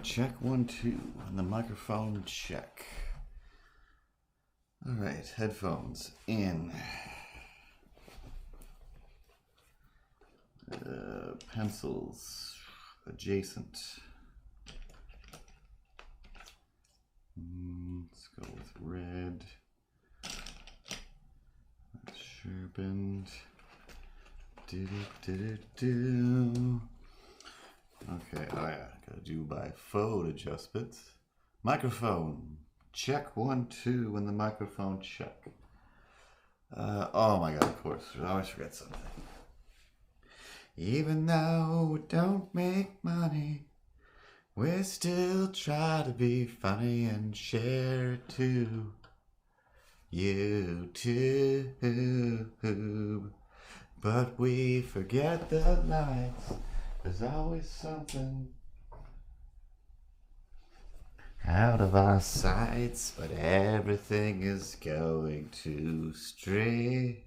Check 1, 2. And the microphone check. All right, headphones in. Pencils adjacent. Let's go with red. That's sharpened. Do. Okay, oh yeah, gotta do by phone adjustments. Microphone, check 1, 2, when the microphone check. Oh my god, of course, I always forget something. Even though we don't make money, we still try to be funny and share it to YouTube. But we forget the lights. There's always something out of our sights, but everything is going to stream.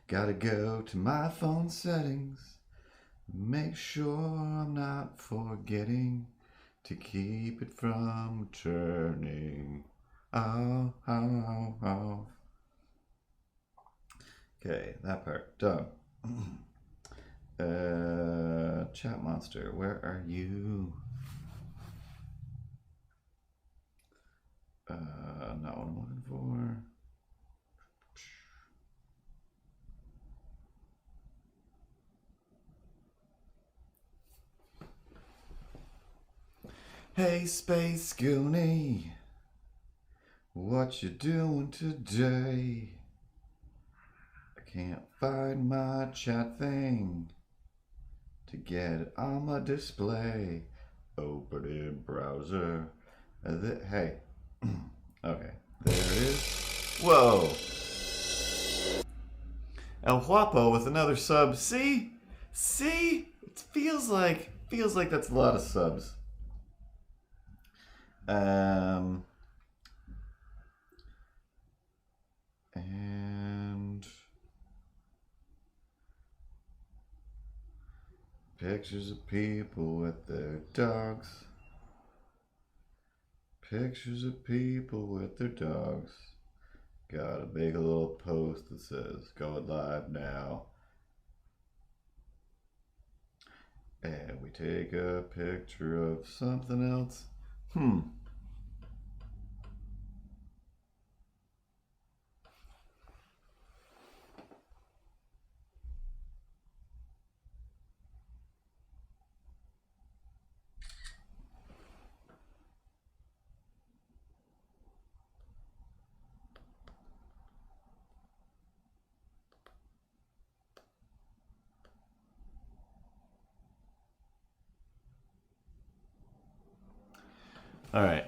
Gotta go to my phone settings, make sure I'm not forgetting to keep it from turning. Oh. Okay, that part done. Chat monster, where are you? Not what I'm looking for. Hey, Space Goonie, what you doing today? I can't find my chat thing to get it on my display. Open in browser. Hey, okay, there it is. Whoa! El Guapo with another sub. See? It feels like that's a lot of subs. And pictures of people with their dogs. Pictures of people with their dogs. Gotta make a little post that says going live now. And we take a picture of something else. All right.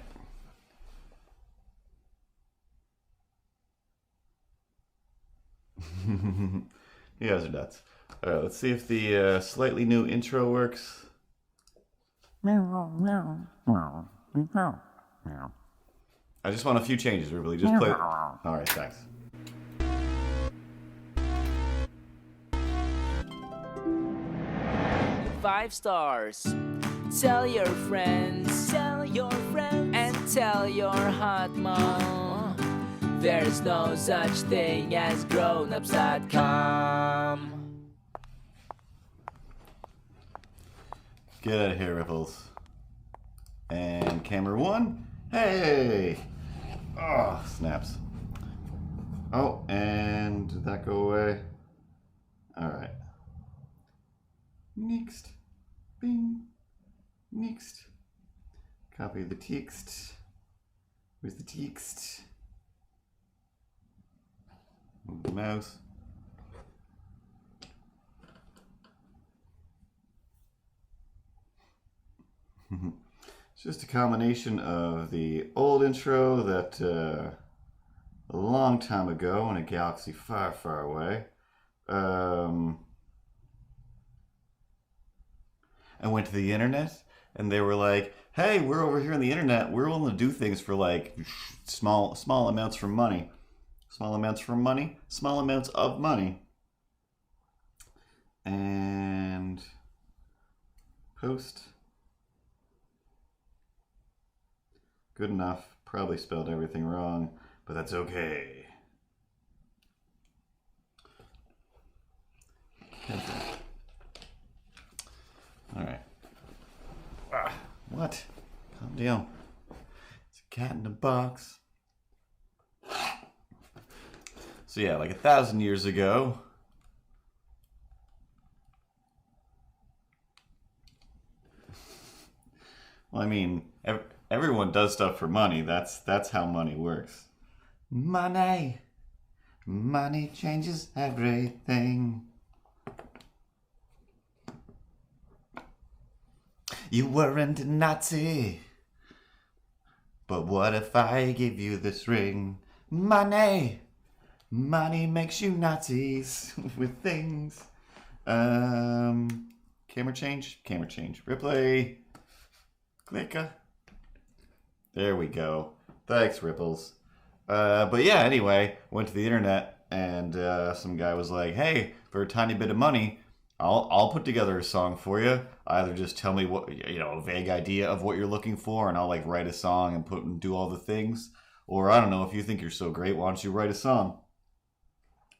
You guys are nuts. All right, let's see if the slightly new intro works. I just want a few changes, really. Just play. All right, thanks. Five stars. Tell your friends, and tell your hot mom. There's no such thing as grownups.com. Get out of here, Ripples. And camera 1. Hey! Oh, snaps. Oh, and did that go away? All right. Next. Bing. Next. Copy the text. Where's the text? Move the mouse. It's just a combination of the old intro that a long time ago in a galaxy far, far away. I went to the internet and they were like, hey, we're over here on the internet. We're willing to do things for like small amounts for money. Small amounts of money. And Post. Good enough. Probably spelled everything wrong, but that's okay. Alright. What? Calm down. It's a cat in a box. So yeah, like 1,000 years ago. Well, I mean, everyone does stuff for money. That's how money works. Money. Money changes everything. You weren't a Nazi. But what if I give you this ring? Money. Money makes you Nazis with things. Camera change. Camera change. Replay. Clicker. There we go. Thanks, Ripples. But yeah, anyway, went to the internet and some guy was like, "Hey, for a tiny bit of money, I'll put together a song for you. Either just tell me what a vague idea of what you're looking for, and I'll like write a song and do all the things. Or I don't know, if you think you're so great, why don't you write a song?"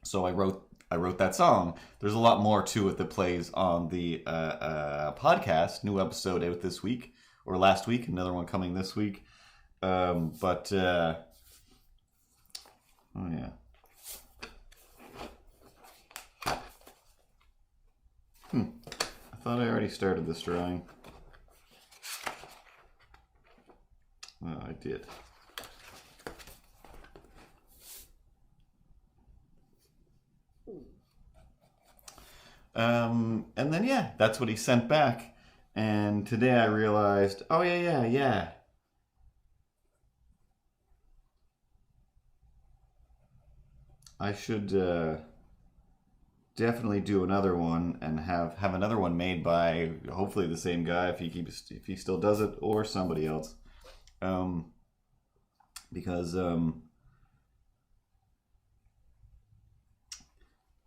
So I wrote that song. There's a lot more to it that plays on the podcast. New episode out this week or last week. Another one coming this week. Oh yeah. I thought I already started this drawing. Oh, I did. And then yeah, that's what he sent back. And today I realized, oh yeah. I should definitely do another one and have another one made by hopefully the same guy if he still does it, or somebody else. Because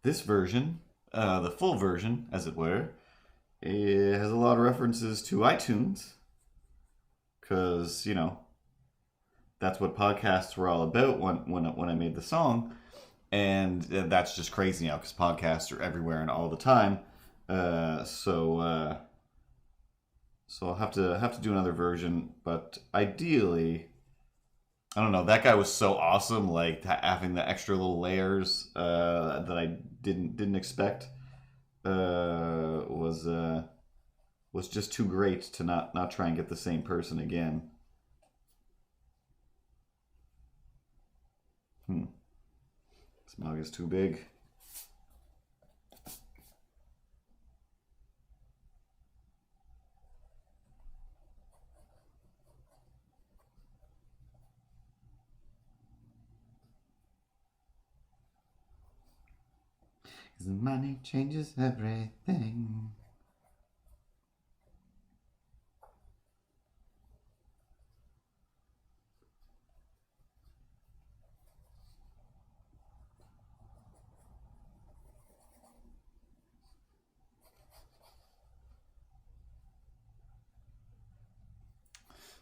this version, the full version, as it were, it has a lot of references to iTunes. Because, that's what podcasts were all about when I made the song. And that's just crazy now because podcasts are everywhere and all the time. So I'll have to do another version. But ideally, I don't know. That guy was so awesome. Like having the extra little layers that I didn't expect was just too great to not try and get the same person again. This mug is too big. Cause money changes everything.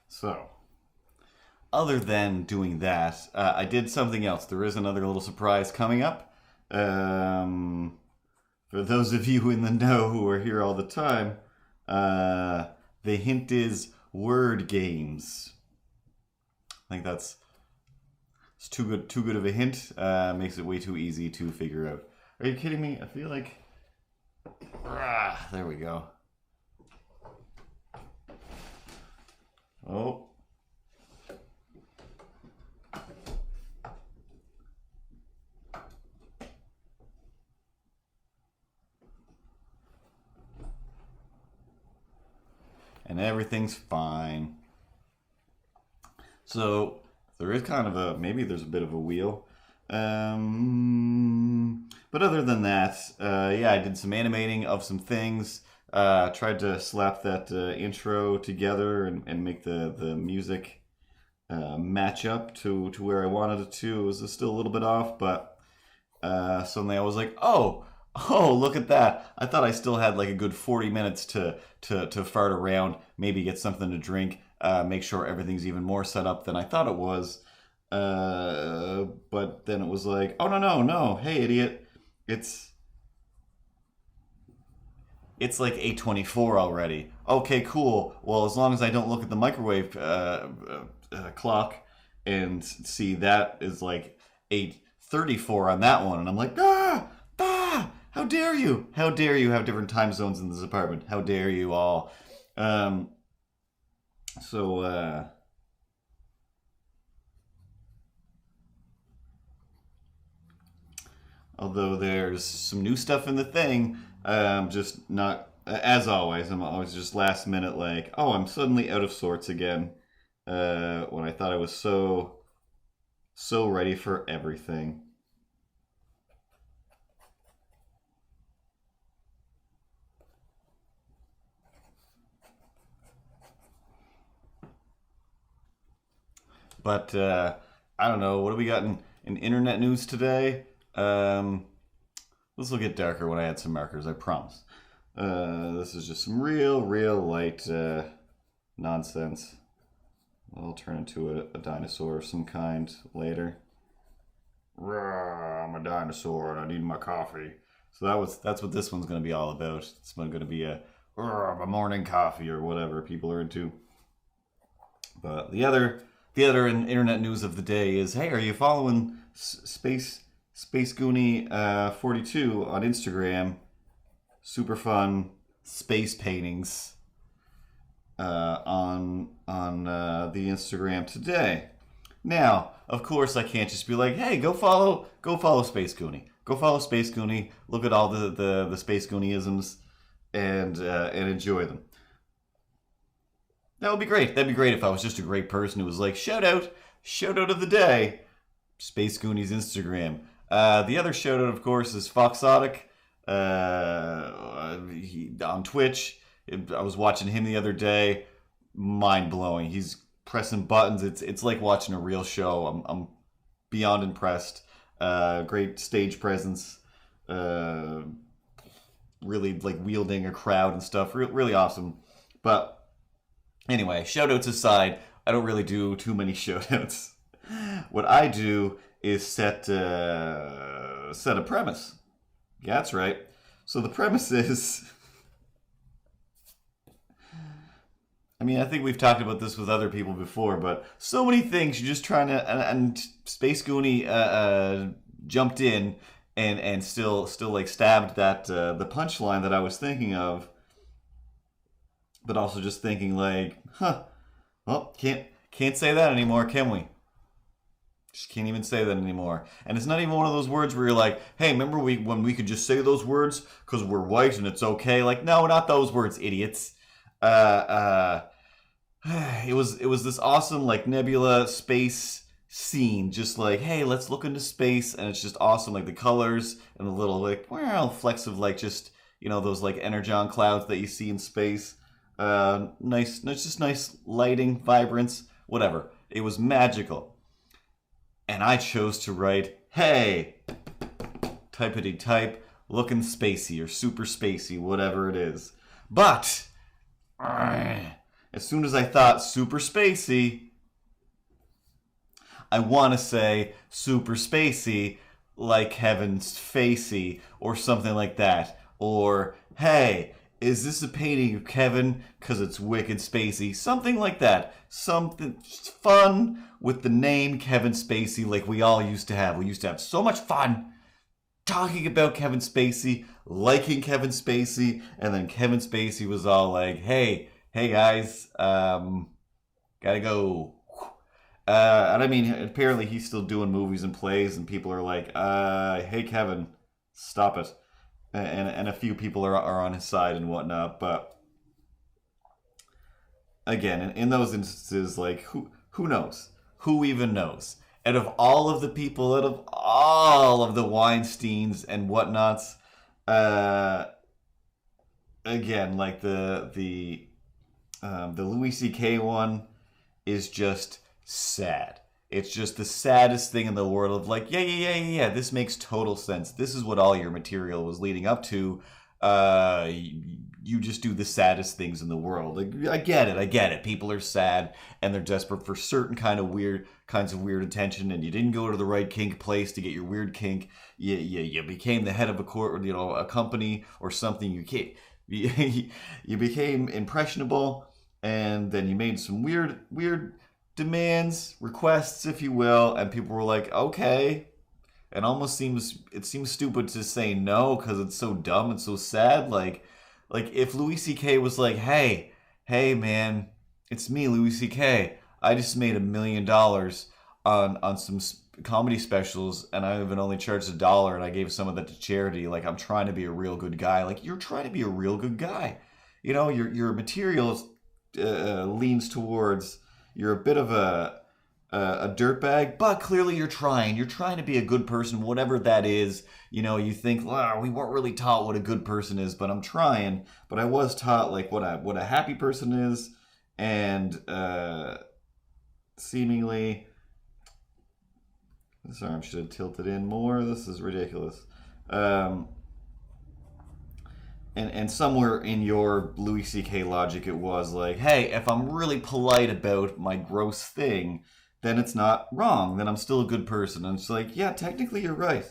So, other than doing that, I did something else. There is another little surprise coming up. For those of you in the know who are here all the time, the hint is word games. I think it's too good of a hint. Makes it way too easy to figure out. Are you kidding me? I feel like there we go. Oh. And everything's fine. So there is kind of maybe there's a bit of a wheel. But other than that, yeah, I did some animating of some things. Tried to slap that intro together and make the music match up to where I wanted it to. It was still a little bit off, but suddenly I was like, oh, Oh, look at that. I thought I still had like a good 40 minutes to fart around, maybe get something to drink, make sure everything's even more set up than I thought it was. But then it was like, oh, no, no, no. Hey, idiot. It's it's like 8:24 already. Okay, cool. Well, as long as I don't look at the microwave clock and see that is like 8:34 on that one, and I'm like, how dare you? How dare you have different time zones in this apartment? How dare you all? Um, so although there's some new stuff in the thing, just not as always. I'm always just last minute, like, oh, I'm suddenly out of sorts again. When I thought I was so ready for everything. But I don't know. What do we got in internet news today? This will get darker when I add some markers, I promise. This is just some real light nonsense. I'll turn into a dinosaur of some kind later. I'm a dinosaur and I need my coffee. So that's what this one's going to be all about. It's going to be a morning coffee or whatever people are into. But the other internet news of the day is, hey, are you following Space Goonie 42 on Instagram? Super fun space paintings on the Instagram today. Now, of course, I can't just be like, hey, go follow Space Goonie. Go follow Space Goonie. Look at all the Space Goonieisms and enjoy them. That would be great. That'd be great if I was just a great person who was like, shout out of the day, Space Goonies Instagram. The other shout out, of course, is Foxotic on Twitch. I was watching him the other day. Mind blowing. He's pressing buttons. It's like watching a real show. I'm beyond impressed. Great stage presence. Really like wielding a crowd and stuff. Really awesome. But anyway, shoutouts aside, I don't really do too many shoutouts. What I do is set a premise. Yeah, that's right. So the premise is, I mean, I think we've talked about this with other people before, but so many things you're just trying to, and Space Goonie jumped in and still like stabbed that the punchline that I was thinking of, but also just thinking like, well, can't say that anymore, can we? Just can't even say that anymore. And it's not even one of those words where you're like, hey, remember when we could just say those words because we're white and it's okay? Like, no, not those words, idiots. It was this awesome like nebula space scene, just like, hey, let's look into space, and it's just awesome, like the colors and the little like flecks of like just those like energon clouds that you see in space. Just nice lighting, vibrance, whatever. It was magical. And I chose to write, hey, typity type, looking spacey or super spacey, whatever it is. But as soon as I thought super spacey, I want to say super spacey like Kevin's Facey or something like that. Or, hey, is this a painting of Kevin because it's wicked spacey? Something like that. Something fun with the name Kevin Spacey like we all used to have. We used to have so much fun talking about Kevin Spacey, liking Kevin Spacey, and then Kevin Spacey was all like, hey guys, gotta go. And I mean, apparently he's still doing movies and plays, and people are like, hey Kevin, stop it. And a few people are on his side and whatnot, but again, in those instances, like who knows? Who even knows? Out of all of the people, out of all of the Weinsteins and whatnots, again, like the Louis C.K. one is just sad. It's just the saddest thing in the world of like, yeah. This makes total sense. This is what all your material was leading up to. You just do the saddest things in the world. Like, I get it. People are sad and they're desperate for certain kinds of weird attention, and you didn't go to the right kink place to get your weird kink. You became the head of a company or something. You became impressionable, and then you made some weird demands, requests, if you will, and people were like, okay. It seems stupid to say no because it's so dumb and so sad. Like if Louis C.K. was like, hey man, it's me, Louis C.K. I just made $1 million on some comedy specials, and I even only charged $1, and I gave some of that to charity. Like, I'm trying to be a real good guy. Like, you're trying to be a real good guy. You know, your materials leans towards you're a bit of a dirtbag, but clearly you're trying. You're trying to be a good person, whatever that is. You know, you think, well, we weren't really taught what a good person is, but I'm trying. But I was taught like what a happy person is, and seemingly, this arm should have tilted in more. This is ridiculous. And somewhere in your Louis C.K. logic, it was like, hey, if I'm really polite about my gross thing, then it's not wrong. Then I'm still a good person. And it's like, yeah, technically you're right.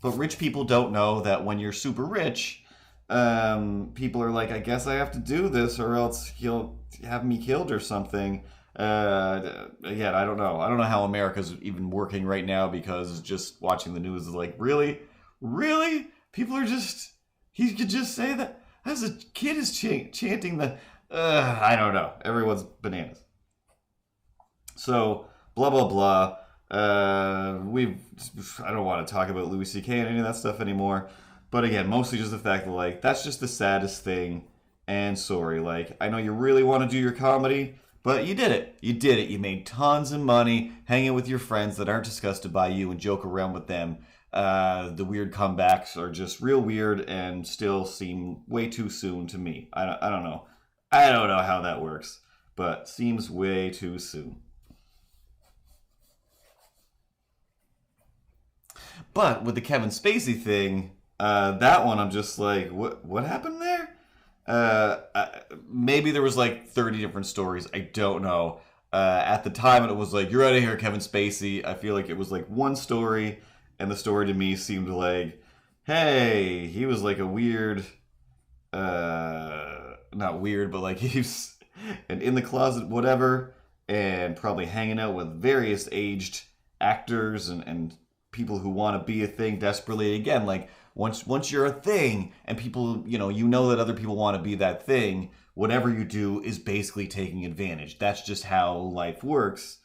But rich people don't know that when you're super rich, people are like, I guess I have to do this or else he'll have me killed or something. Again, I don't know. I don't know how America's even working right now, because just watching the news is like, really? Really? People are just, he could just say that as a kid is chanting the, I don't know. Everyone's bananas. So, blah, blah, blah. I don't want to talk about Louis C.K. and any of that stuff anymore. But again, mostly just the fact that, like, that's just the saddest thing. And sorry, like, I know you really want to do your comedy, but you did it. You made tons of money hanging with your friends that aren't disgusted by you and joke around with them. The weird comebacks are just real weird and still seem way too soon to me. I don't know. I don't know how that works, but seems way too soon. But with the Kevin Spacey thing, that one I'm just like, what happened there? Maybe there was like 30 different stories. I don't know. At the time, it was like, you're out of here, Kevin Spacey. I feel like it was like one story. And the story to me seemed like, hey, he was like a weird, not weird, but like he's and in the closet, whatever, and probably hanging out with various aged actors and people who want to be a thing desperately. Again, like once you're a thing and people, you know that other people want to be that thing, whatever you do is basically taking advantage. That's just how life works.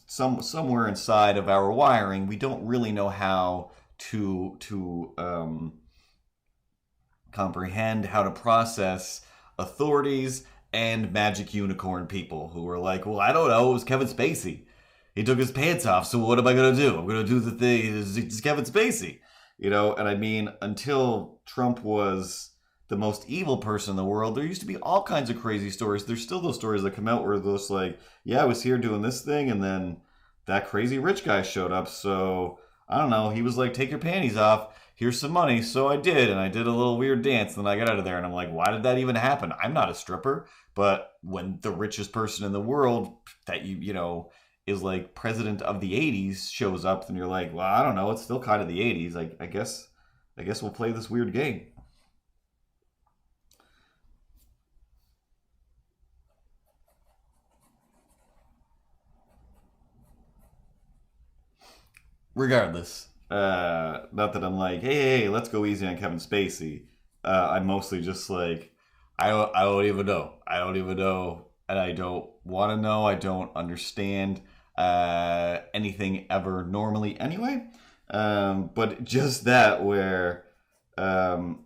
Somewhere inside of our wiring, we don't really know how to comprehend, how to process authorities and magic unicorn people who are like, well, I don't know, it was Kevin Spacey. He took his pants off, so what am I going to do? I'm going to do the thing. It's Kevin Spacey. And I mean, until Trump was the most evil person in the world, there used to be all kinds of crazy stories. There's still those stories that come out where those like, yeah, I was here doing this thing, and then that crazy rich guy showed up. So I don't know. He was like, take your panties off. Here's some money. So I did, and I did a little weird dance, and then I got out of there, and I'm like, why did that even happen? I'm not a stripper. But when the richest person in the world that is like president of the 80s shows up, then you're like, well, I don't know. It's still kind of the 80s. I guess we'll play this weird game. Regardless, not that I'm like, hey, let's go easy on Kevin Spacey. I'm mostly just like, I don't even know. And I don't want to know. I don't understand anything ever normally anyway. But just that where I've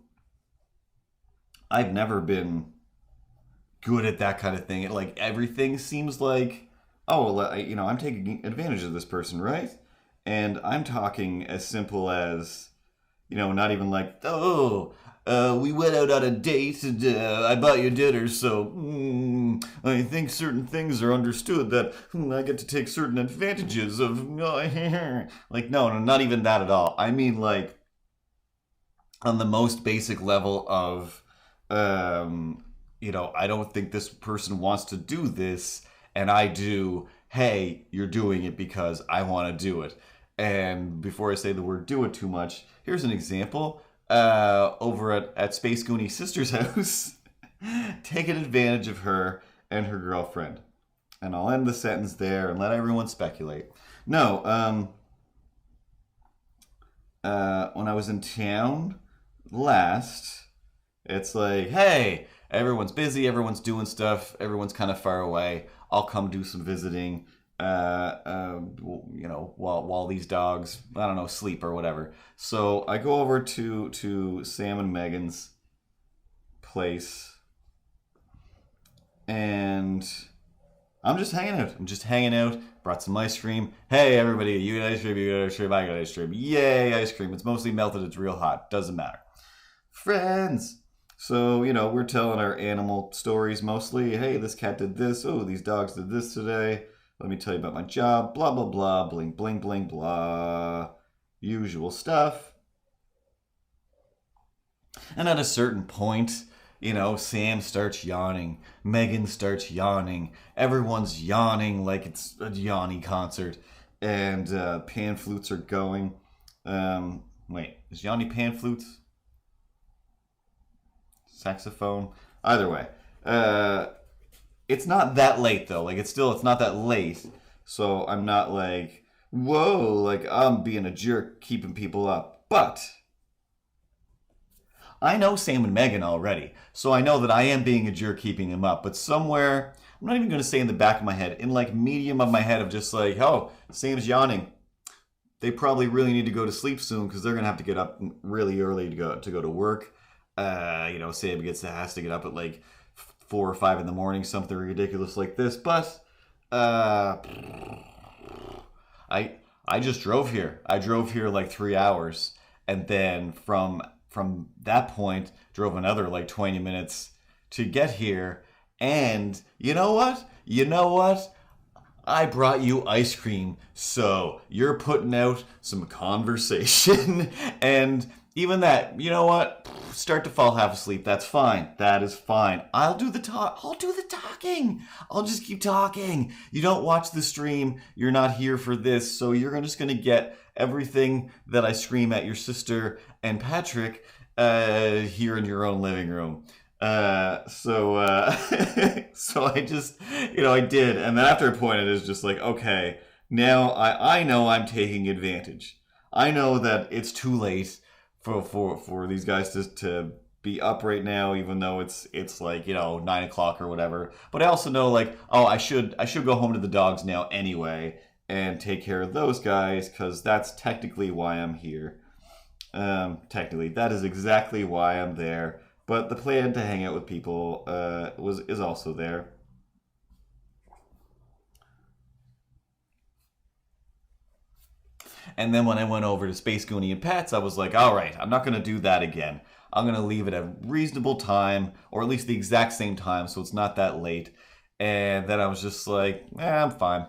never been good at that kind of thing. Like, everything seems like, oh, well, I'm taking advantage of this person, right? And I'm talking as simple as, not even like, oh, we went out on a date and I bought you dinner, so I think certain things are understood that I get to take certain advantages of. Like, no, not even that at all. I mean, like, on the most basic level of, I don't think this person wants to do this, and I do. Hey, you're doing it because I want to do it. And before I say the word do it too much, here's an example. Over at Space Goonie's sister's house, taking advantage of her and her girlfriend. And I'll end the sentence there and let everyone speculate. No, when I was in town last, it's like, hey, everyone's busy, everyone's doing stuff, everyone's kind of far away. I'll come do some visiting, while these dogs, I don't know, sleep or whatever. So I go over to Sam and Megan's place, and I'm just hanging out. Brought some ice cream. Hey, everybody, you got ice cream, you got ice cream, I got ice cream. Yay, ice cream. It's mostly melted, it's real hot. Doesn't matter. Friends. So, we're telling our animal stories mostly. Hey, this cat did this. Oh, these dogs did this today. Let me tell you about my job. Blah, blah, blah. Bling, bling, bling, blah. Usual stuff. And at a certain point, Sam starts yawning. Megan starts yawning. Everyone's yawning like it's a Yanni concert. And pan flutes are going. Wait, is Yanni pan flutes? Saxophone? Either way. It's not that late, though. Like, it's not that late. So I'm not like, whoa, like I'm being a jerk keeping people up. But I know Sam and Megan already. So I know that I am being a jerk keeping them up. But somewhere, I'm not even going to say in the back of my head, in like medium of my head of just like, oh, Sam's yawning. They probably really need to go to sleep soon because they're going to have to get up really early to go to work. Sam has to get up at like 4 or 5 in the morning, something ridiculous like this. But I just drove here. I drove here like 3 hours, and then from that point drove another like 20 minutes to get here. And you know what? I brought you ice cream, so you're putting out some conversation. And even that, you know what? Start to fall half asleep. That's fine. That is fine. I'll do the talking. I'll just keep talking. You don't watch the stream. You're not here for this. So you're just going to get everything that I scream at your sister and Patrick here in your own living room. So I just, I did. And then after a point, it is just like, okay, now I know I'm taking advantage. I know that it's too late for these guys to be up right now, even though it's like 9 o'clock or whatever. But I also know like, oh, I should go home to the dogs now anyway and take care of those guys because that's technically why I'm here. Technically, that is exactly why I'm there. But the plan to hang out with people is also there. And then when I went over to Space Goonie and Pets, I was like, all right, I'm not going to do that again. I'm going to leave it at a reasonable time, or at least the exact same time, so it's not that late. And then I was just like, I'm fine.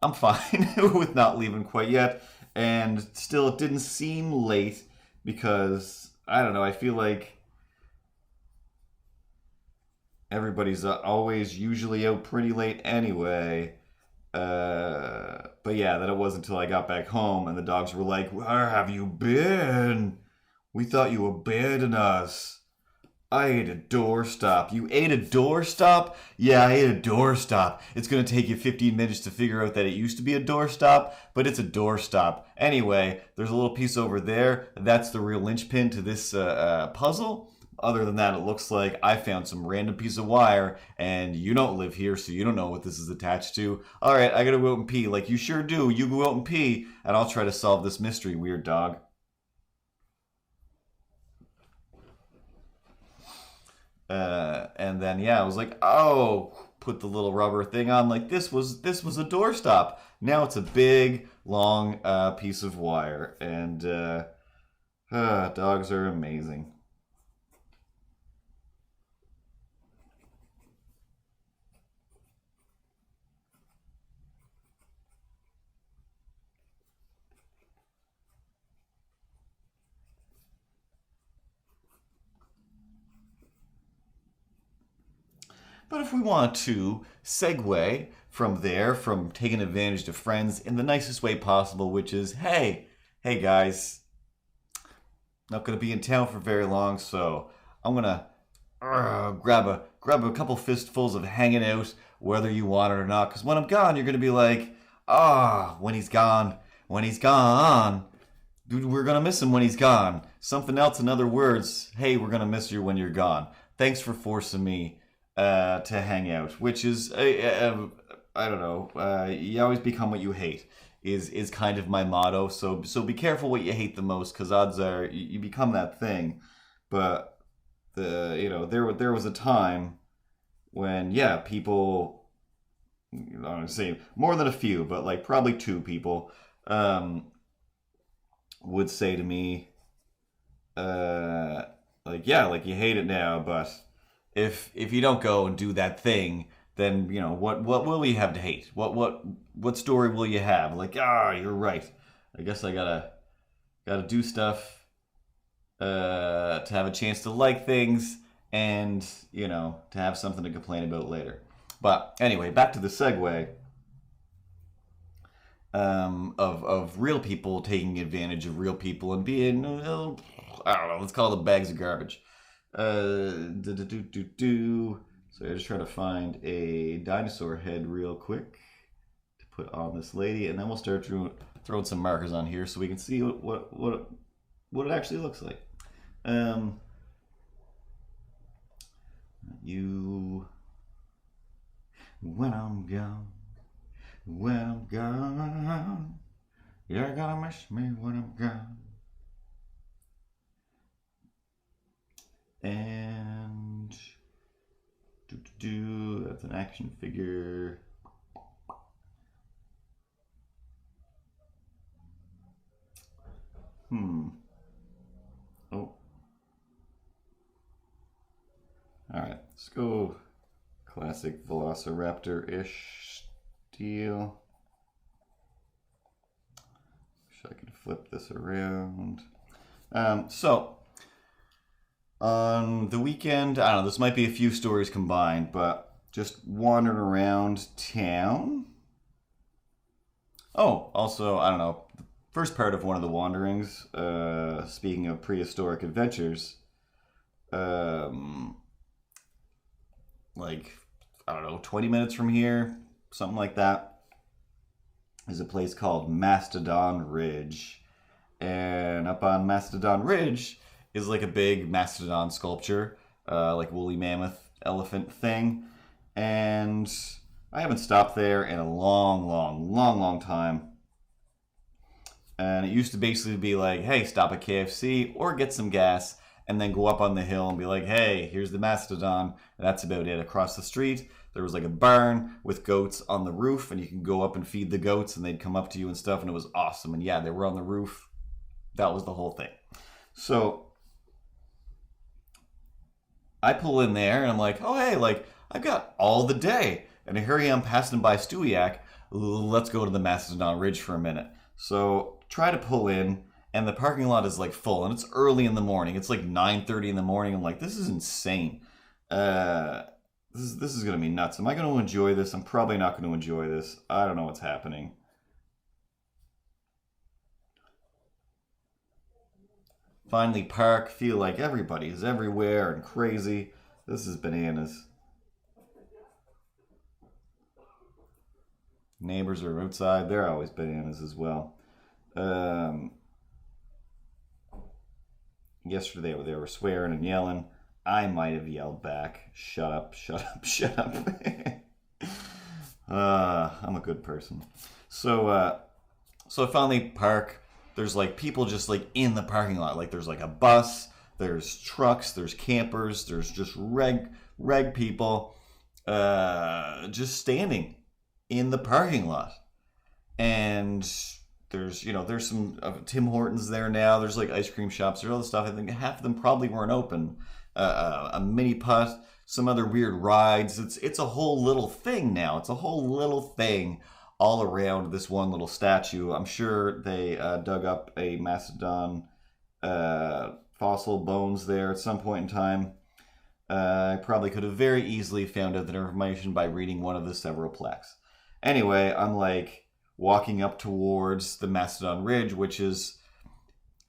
I'm fine with not leaving quite yet. And still, it didn't seem late because, I don't know, I feel like everybody's always usually out pretty late anyway. But yeah, then it wasn't until I got back home and the dogs were like, where have you been? We thought you abandoned us. I ate a doorstop. You ate a doorstop? Yeah, I ate a doorstop. It's going to take you 15 minutes to figure out that it used to be a doorstop, but it's a doorstop. Anyway, there's a little piece over there. That's the real linchpin to this puzzle. Other than that, it looks like I found some random piece of wire, and you don't live here, so you don't know what this is attached to. All right, I gotta go out and pee. Like, you sure do. You go out and pee, and I'll try to solve this mystery, weird dog. And then, yeah, I was like, oh, put the little rubber thing on. Like, this was a doorstop. Now it's a big, long piece of wire, and dogs are amazing. But if we want to segue from there, from taking advantage of friends in the nicest way possible, which is, hey guys, not gonna be in town for very long, so I'm gonna grab a couple fistfuls of hanging out, whether you want it or not. Because when I'm gone, you're gonna be like, when he's gone, dude, we're gonna miss him when he's gone. Something else, in other words, hey, we're gonna miss you when you're gone. Thanks for forcing me to hang out, which is I don't know. You always become what you hate. Is kind of my motto. So be careful what you hate the most, because odds are you become that thing. But there was a time when people, I don't say more than a few, but like probably two people would say to me, like you hate it now, but if you don't go and do that thing, then what will you have to hate? What story will you have? Like, you're right. I guess I gotta do stuff to have a chance to like things, and to have something to complain about later. But anyway, back to the segue of real people taking advantage of real people and being, I don't know, let's call it bags of garbage. So I just try to find a dinosaur head real quick to put on this lady, and then we'll start throwing some markers on here so we can see what it actually looks like. When I'm gone, you're gonna miss me when I'm gone. And that's an action figure. Oh. Alright, let's go classic Velociraptor-ish steel. Wish I could flip this around. So on the weekend, I don't know, this might be a few stories combined, but just wandering around town. Oh, also, I don't know, the first part of one of the wanderings, speaking of prehistoric adventures, like, I don't know, 20 minutes from here, something like that, is a place called Mastodon Ridge. And up on Mastodon Ridge is like a big mastodon sculpture, like woolly mammoth elephant thing. And I haven't stopped there in a long time. And it used to basically be like, hey, stop at KFC or get some gas, and then go up on the hill and be like, hey, here's the mastodon. And that's about it. Across the street, there was like a barn with goats on the roof, and you can go up and feed the goats, and they'd come up to you and stuff, and it was awesome. And yeah, they were on the roof. That was the whole thing. So I pull in there, and I'm like, oh, hey, like, I've got all the day. And here I am passing by Stewiacke. Let's go to the Mastodon Ridge for a minute. So try to pull in, and the parking lot is like full, and it's early in the morning. It's like 9:30 in the morning. I'm like, this is insane. This is gonna be nuts. Am I gonna enjoy this? I'm probably not gonna enjoy this. I don't know what's happening. Finally park, feel like everybody is everywhere and crazy. This is bananas. Neighbors are outside. They're always bananas as well. Yesterday they were swearing and yelling. I might have yelled back, shut up, shut up, shut up. I'm a good person. So I finally park. There's like people just like in the parking lot. Like there's like a bus, there's trucks, there's campers, there's just reg people just standing in the parking lot. And there's some Tim Hortons there now. There's like ice cream shops. There's all this stuff. I think half of them probably weren't open. A mini putt, some other weird rides. It's a whole little thing now. It's a whole little thing all around this one little statue. I'm sure they dug up a mastodon fossil bones there at some point in time. I probably could have very easily found out that information by reading one of the several plaques. Anyway, I'm like walking up towards the Mastodon Ridge, which is,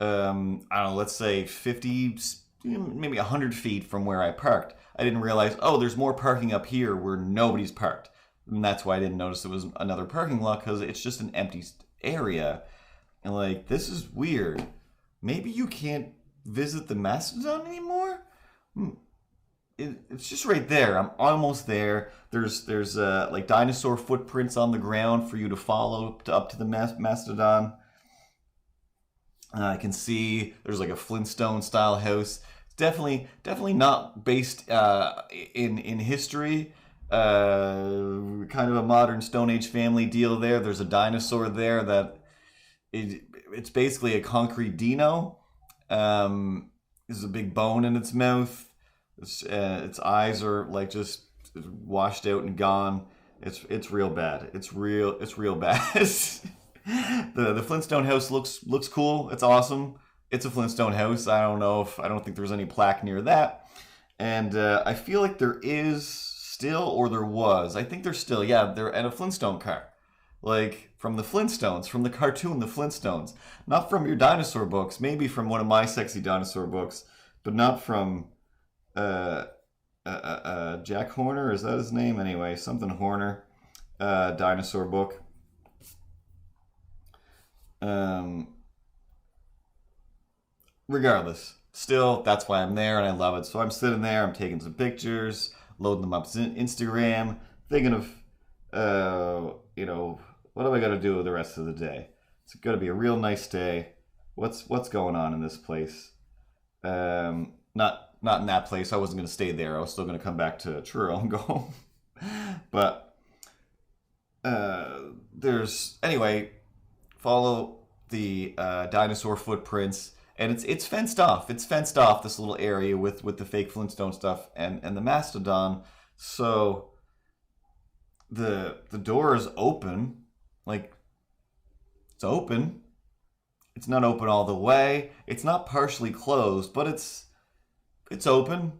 I don't know, let's say 50, maybe 100 feet from where I parked. I didn't realize, oh, there's more parking up here where nobody's parked. And that's why I didn't notice it was another parking lot, because it's just an empty area. And like, this is weird. Maybe you can't visit the Mastodon anymore? It's just right there. I'm almost there. There's like dinosaur footprints on the ground for you to follow up to the Mastodon. I can see there's like a Flintstone style house. It's definitely not based in history. Kind of a modern Stone Age family deal there. There's a dinosaur there that it's basically a concrete dino. There's a big bone in its mouth. Its eyes are like just washed out and gone. It's real bad. It's real bad. The Flintstone house looks cool. It's awesome. It's a Flintstone house. I don't think there's any plaque near that. And I feel like there is still, or there was. I think there's still. Yeah, they're at a Flintstone car. Like from the Flintstones, from the cartoon The Flintstones. Not from your dinosaur books. Maybe from one of my sexy dinosaur books, but not from Jack Horner, is that his name? Anyway, something Horner, dinosaur book. Regardless, still, that's why I'm there and I love it. So I'm sitting there, I'm taking some pictures, loading them up to Instagram, thinking of, what am I gonna do the rest of the day? It's gonna be a real nice day. What's going on in this place? Not in that place. I wasn't going to stay there. I was still going to come back to Truro and go home. But anyway, follow the dinosaur footprints, and it's fenced off. It's fenced off, this little area with the fake Flintstone stuff and the Mastodon. So the door is open, like it's open. It's not open all the way. It's not partially closed, but it's open.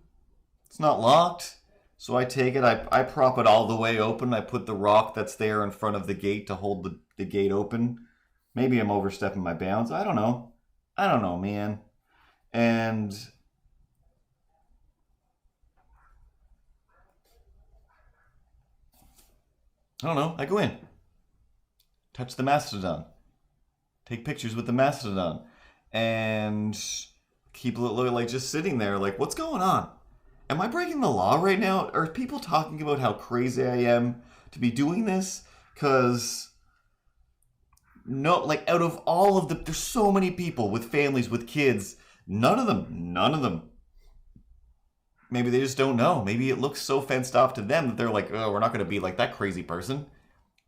It's not locked. So I take it, I prop it all the way open. I put the rock that's there in front of the gate to hold the gate open. Maybe I'm overstepping my bounds. I don't know, man. And I don't know. I go in, touch the Mastodon, take pictures with the Mastodon, and keep like just sitting there like, what's going on? Am I breaking the law right now? Are people talking about how crazy I am to be doing this? Because no, like out of all of there's so many people with families, with kids, none of them. Maybe they just don't know. Maybe it looks so fenced off to them that they're like, oh, we're not going to be like that crazy person.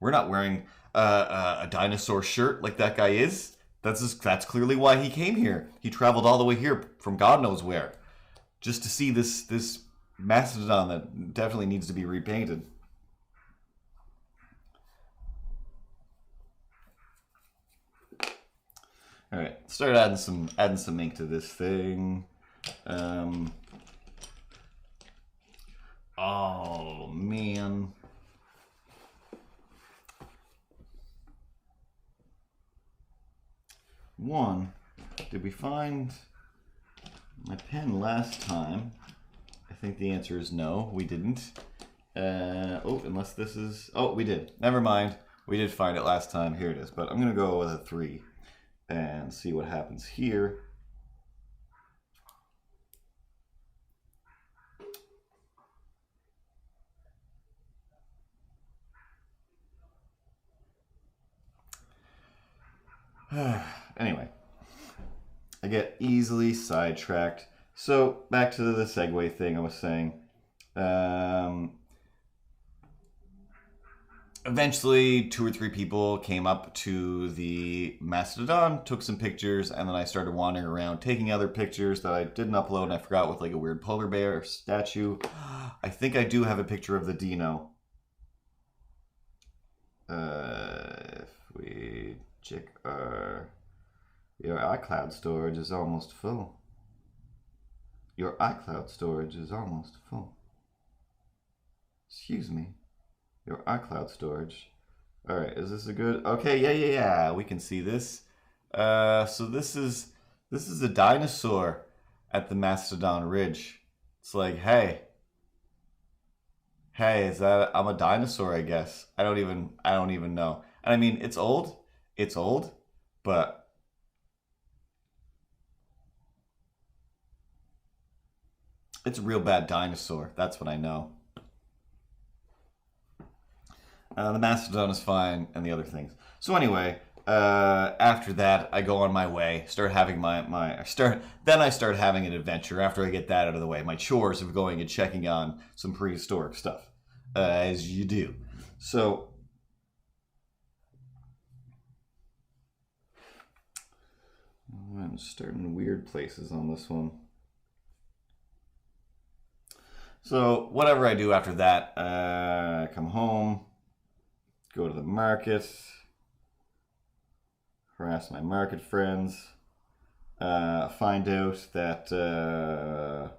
We're not wearing a dinosaur shirt like that guy is. That's clearly why he came here. He traveled all the way here from God knows where, just to see this Mastodon that definitely needs to be repainted. All right, start adding some ink to this thing. Oh man. One, did we find my pen last time? I think the answer is no, we didn't. Unless this is... Oh, we did. Never mind. We did find it last time. Here it is. But I'm going to go with a 3 and see what happens here. Anyway, I get easily sidetracked. So back to the segue thing I was saying. Eventually, 2 or 3 people came up to the Mastodon, took some pictures, and then I started wandering around taking other pictures that I didn't upload, and I forgot, with like a weird polar bear statue. I think I do have a picture of the dino. If we check your iCloud storage is almost full. Your iCloud storage is almost full. Excuse me. Your iCloud storage. Alright, is this a good... Okay, yeah. We can see this. So this is a dinosaur at the Mastodon Ridge. It's like, hey, is that... I'm a dinosaur, I guess. I don't even know. And I mean, it's old, but it's a real bad dinosaur. That's what I know. The Mastodon is fine, and the other things. So anyway, after that, I go on my way. Start having Then I start having an adventure. After I get that out of the way, my chores of going and checking on some prehistoric stuff, as you do. So I'm starting weird places on this one. So whatever I do after that, I come home. Go to the market, harass my market friends, find out that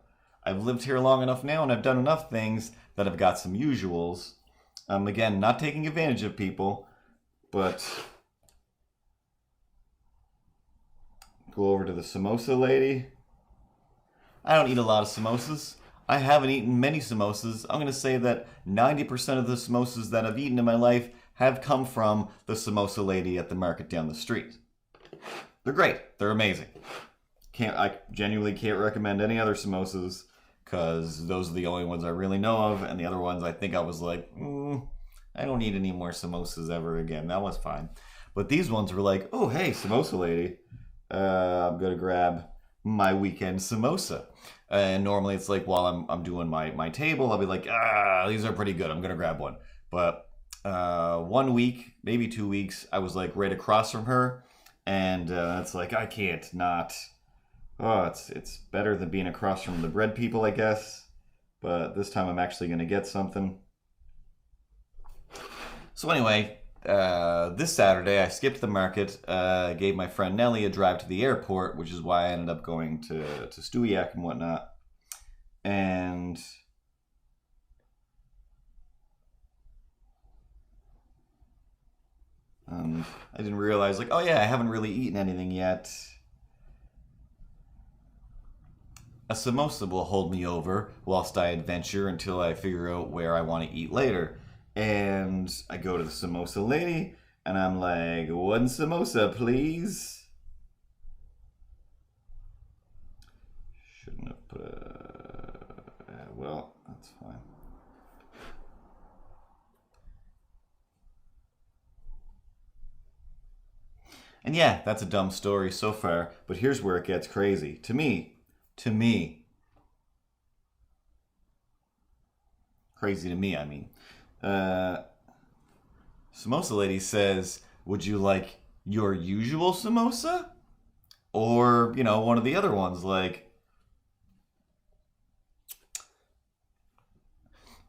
I've lived here long enough now and I've done enough things that I've got some usuals. Again, not taking advantage of people, but go over to the samosa lady. I don't eat a lot of samosas. I haven't eaten many samosas. I'm going to say that 90% of the samosas that I've eaten in my life have come from the samosa lady at the market down the street. They're great. They're amazing. I genuinely can't recommend any other samosas because those are the only ones I really know of, and the other ones I think I was like, I don't need any more samosas ever again. That was fine. But these ones were like, oh, hey, samosa lady. I'm going to grab my weekend samosa. And normally it's like while I'm doing my table, I'll be like, these are pretty good. I'm going to grab one. But 1 week, maybe 2 weeks, I was like right across from her. And it's like, I can't not. Oh, it's better than being across from the bread people, I guess. But this time I'm actually going to get something. So anyway, this Saturday I skipped the market, gave my friend Nellie a drive to the airport, which is why I ended up going to Stewiacke and whatnot. And I didn't realize, like, oh yeah, I haven't really eaten anything yet. A samosa will hold me over whilst I adventure until I figure out where I want to eat later. And I go to the samosa lady, and I'm like, 1 samosa, please. Shouldn't have put well, that's fine. And yeah, that's a dumb story so far, but here's where it gets crazy. To me. Crazy to me, I mean. Samosa lady says, would you like your usual samosa? Or, one of the other ones, like...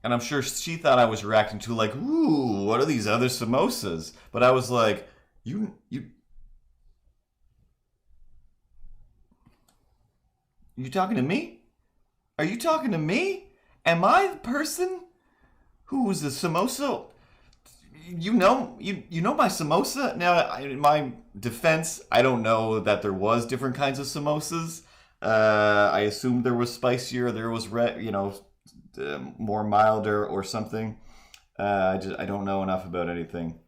And I'm sure she thought I was reacting to, like, ooh, what are these other samosas? But I was like, you talking to me? Are you talking to me? Am I the person who was a samosa? You know my samosa? Now, in my defense, I don't know that there was different kinds of samosas. I assumed there was spicier, there was more milder or something. I don't know enough about anything.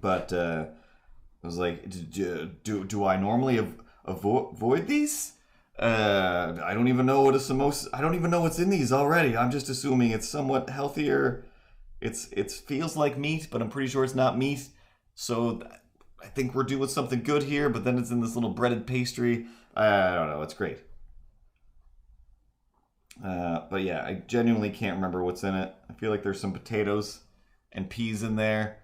But I was like, do I normally avoid these? I don't even know what a samosa. I don't even know what's in these already. I'm just assuming it's somewhat healthier. It feels like meat, but I'm pretty sure it's not meat. So I think we're doing something good here. But then it's in this little breaded pastry. I don't know. It's great. But yeah, I genuinely can't remember what's in it. I feel like there's some potatoes and peas in there,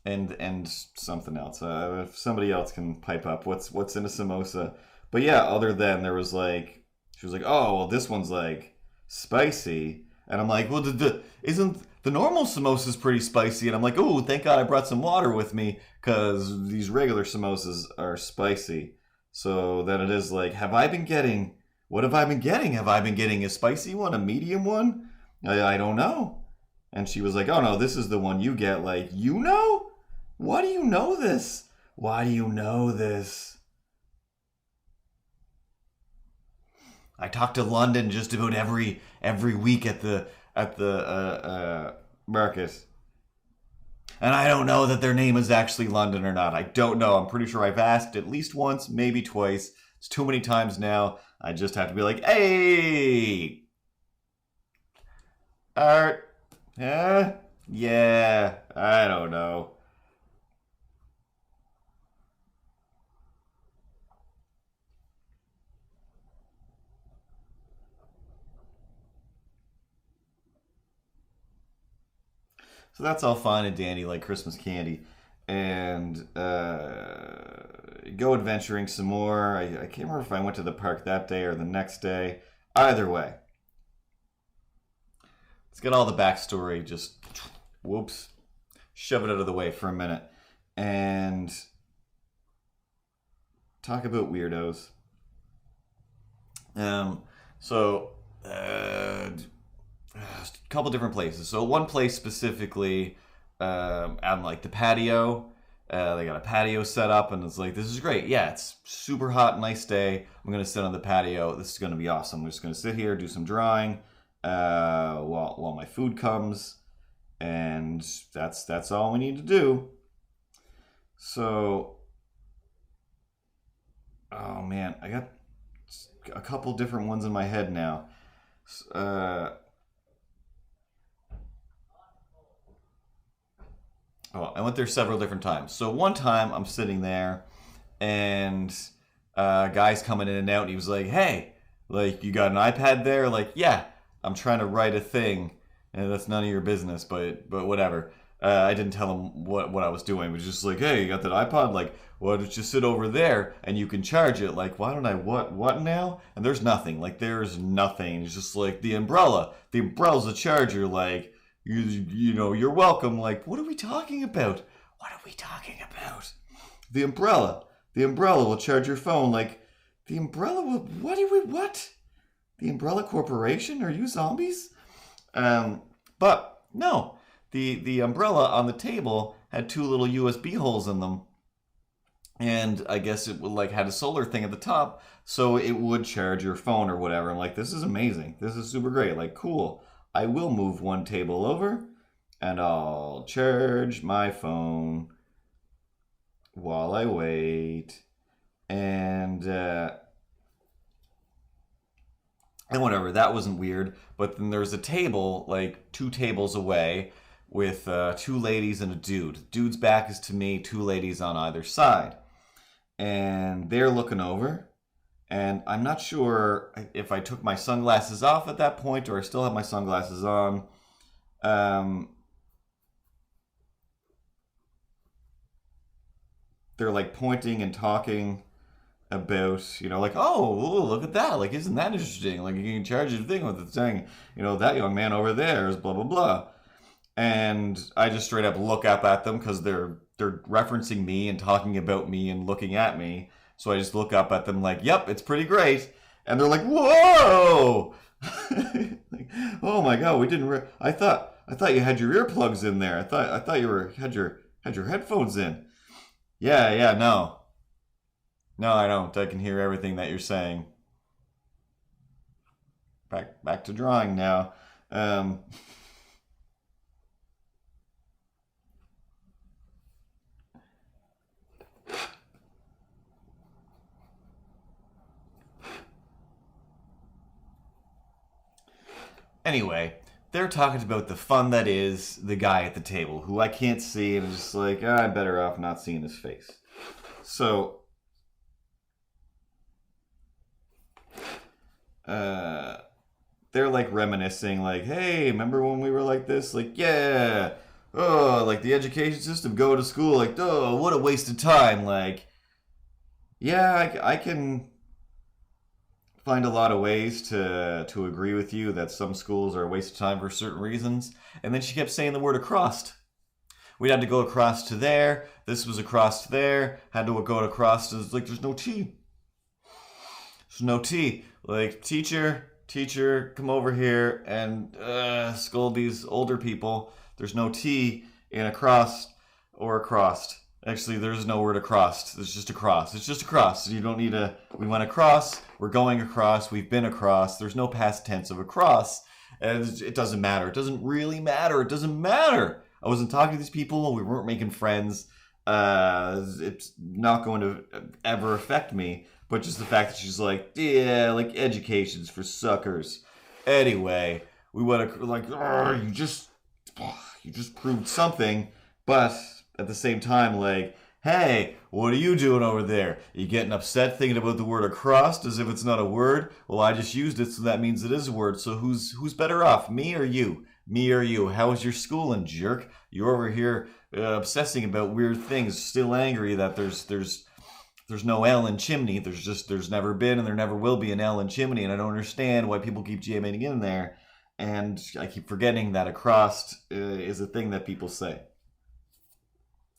and something else. If somebody else can pipe up what's in a samosa. But yeah, other than there was like, she was like, oh, well, this one's like spicy. And I'm like, well, isn't the normal samosas pretty spicy? And I'm like, oh, thank God I brought some water with me because these regular samosas are spicy. So then it is like, have I been getting What have I been getting? Have I been getting a spicy one, a medium one? I don't know. And she was like, oh no, this is the one you get. Like, you know? Why do you know this? Why do you know this? I talk to London just about every week at the market. And I don't know that their name is actually London or not. I don't know. I'm pretty sure I've asked at least once, maybe twice. It's too many times now. I just have to be like, hey! Art? Yeah? Yeah, I don't know. So that's all fine and dandy, like Christmas candy. And go adventuring some more. I can't remember if I went to the park that day or the next day. Either way, let's get all the backstory. Just whoops, shove it out of the way for a minute and talk about weirdos. So a couple different places. So one place specifically, on like the patio. They got a patio set up, and it's like, this is great. Yeah, it's super hot, nice day. I'm gonna sit on the patio. This is gonna be awesome. I'm just gonna sit here, do some drawing, while my food comes, and that's all we need to do. So, oh man, I got a couple different ones in my head now. Oh, I went there several different times. So one time I'm sitting there, and guy's coming in and out, and he was like, "Hey, like, you got an iPad there?" Like, yeah, I'm trying to write a thing, and that's none of your business, but whatever. I didn't tell him what I was doing. It was just like, "Hey, you got that iPod? Like, why don't you sit over there and you can charge it?" Like, why don't I what now? And there's nothing. Like, there's nothing. It's just like the umbrella. The umbrella's a charger. Like, you know, you're welcome. Like, what are we talking about? What are we talking about? The umbrella. The umbrella will charge your phone. Like, the umbrella will, what? The Umbrella Corporation? Are you zombies? But no. The umbrella on the table had two little USB holes in them. And I guess it would, like, had a solar thing at the top, so it would charge your phone or whatever. I'm like, this is amazing. This is super great. Like, cool. I will move one table over, and I'll charge my phone while I wait. And whatever, that wasn't weird. But then there's a table, like 2 tables away, with 2 ladies and a dude. Dude's back is to me, 2 ladies on either side. And they're looking over. And I'm not sure if I took my sunglasses off at that point or I still have my sunglasses on. They're like pointing and talking about, you know, like, oh, look at that. Like, isn't that interesting? Like, you can charge your thing with it saying, you know, that young man over there is blah, blah, blah. And I just straight up look up at them because they're referencing me and talking about me and looking at me. So I just look up at them like, yep, it's pretty great. And they're like, whoa! Like, oh my god, we didn't. I thought you had your earplugs in there. I thought you had your headphones in. Yeah, no, I don't. I can hear everything that you're saying. Back to drawing now. Anyway, they're talking about the fun that is the guy at the table, who I can't see, and I'm just like, I'm better off not seeing his face. So, they're like reminiscing, like, hey, remember when we were like this? Like, yeah, oh, like the education system, go to school, like, oh, what a waste of time. Like, yeah, I can find a lot of ways to agree with you that some schools are a waste of time for certain reasons. And then she kept saying the word across. We had to go across to there. This was across to there. Had to go across to, like, there's no T. There's no T. Like, teacher, come over here and scold these older people. There's no T in across or across. Actually, there's no word across. It's just across. It's just across. You don't need a. We went across. We're going across. We've been across. There's no past tense of across. And it doesn't matter. It doesn't really matter. It doesn't matter. I wasn't talking to these people. We weren't making friends. It's not going to ever affect me. But just the fact that she's like, yeah, like education's for suckers. Anyway, we went like, you just proved something. But at the same time, like, hey, what are you doing over there? Are you getting upset thinking about the word across as if it's not a word? Well, I just used it, so that means it is a word. So who's better off, me or you? Me or you? How was your schooling, jerk? You're over here obsessing about weird things, still angry that there's no L in chimney. There's never been and there never will be an L in chimney, and I don't understand why people keep jamming in there. And I keep forgetting that across is a thing that people say.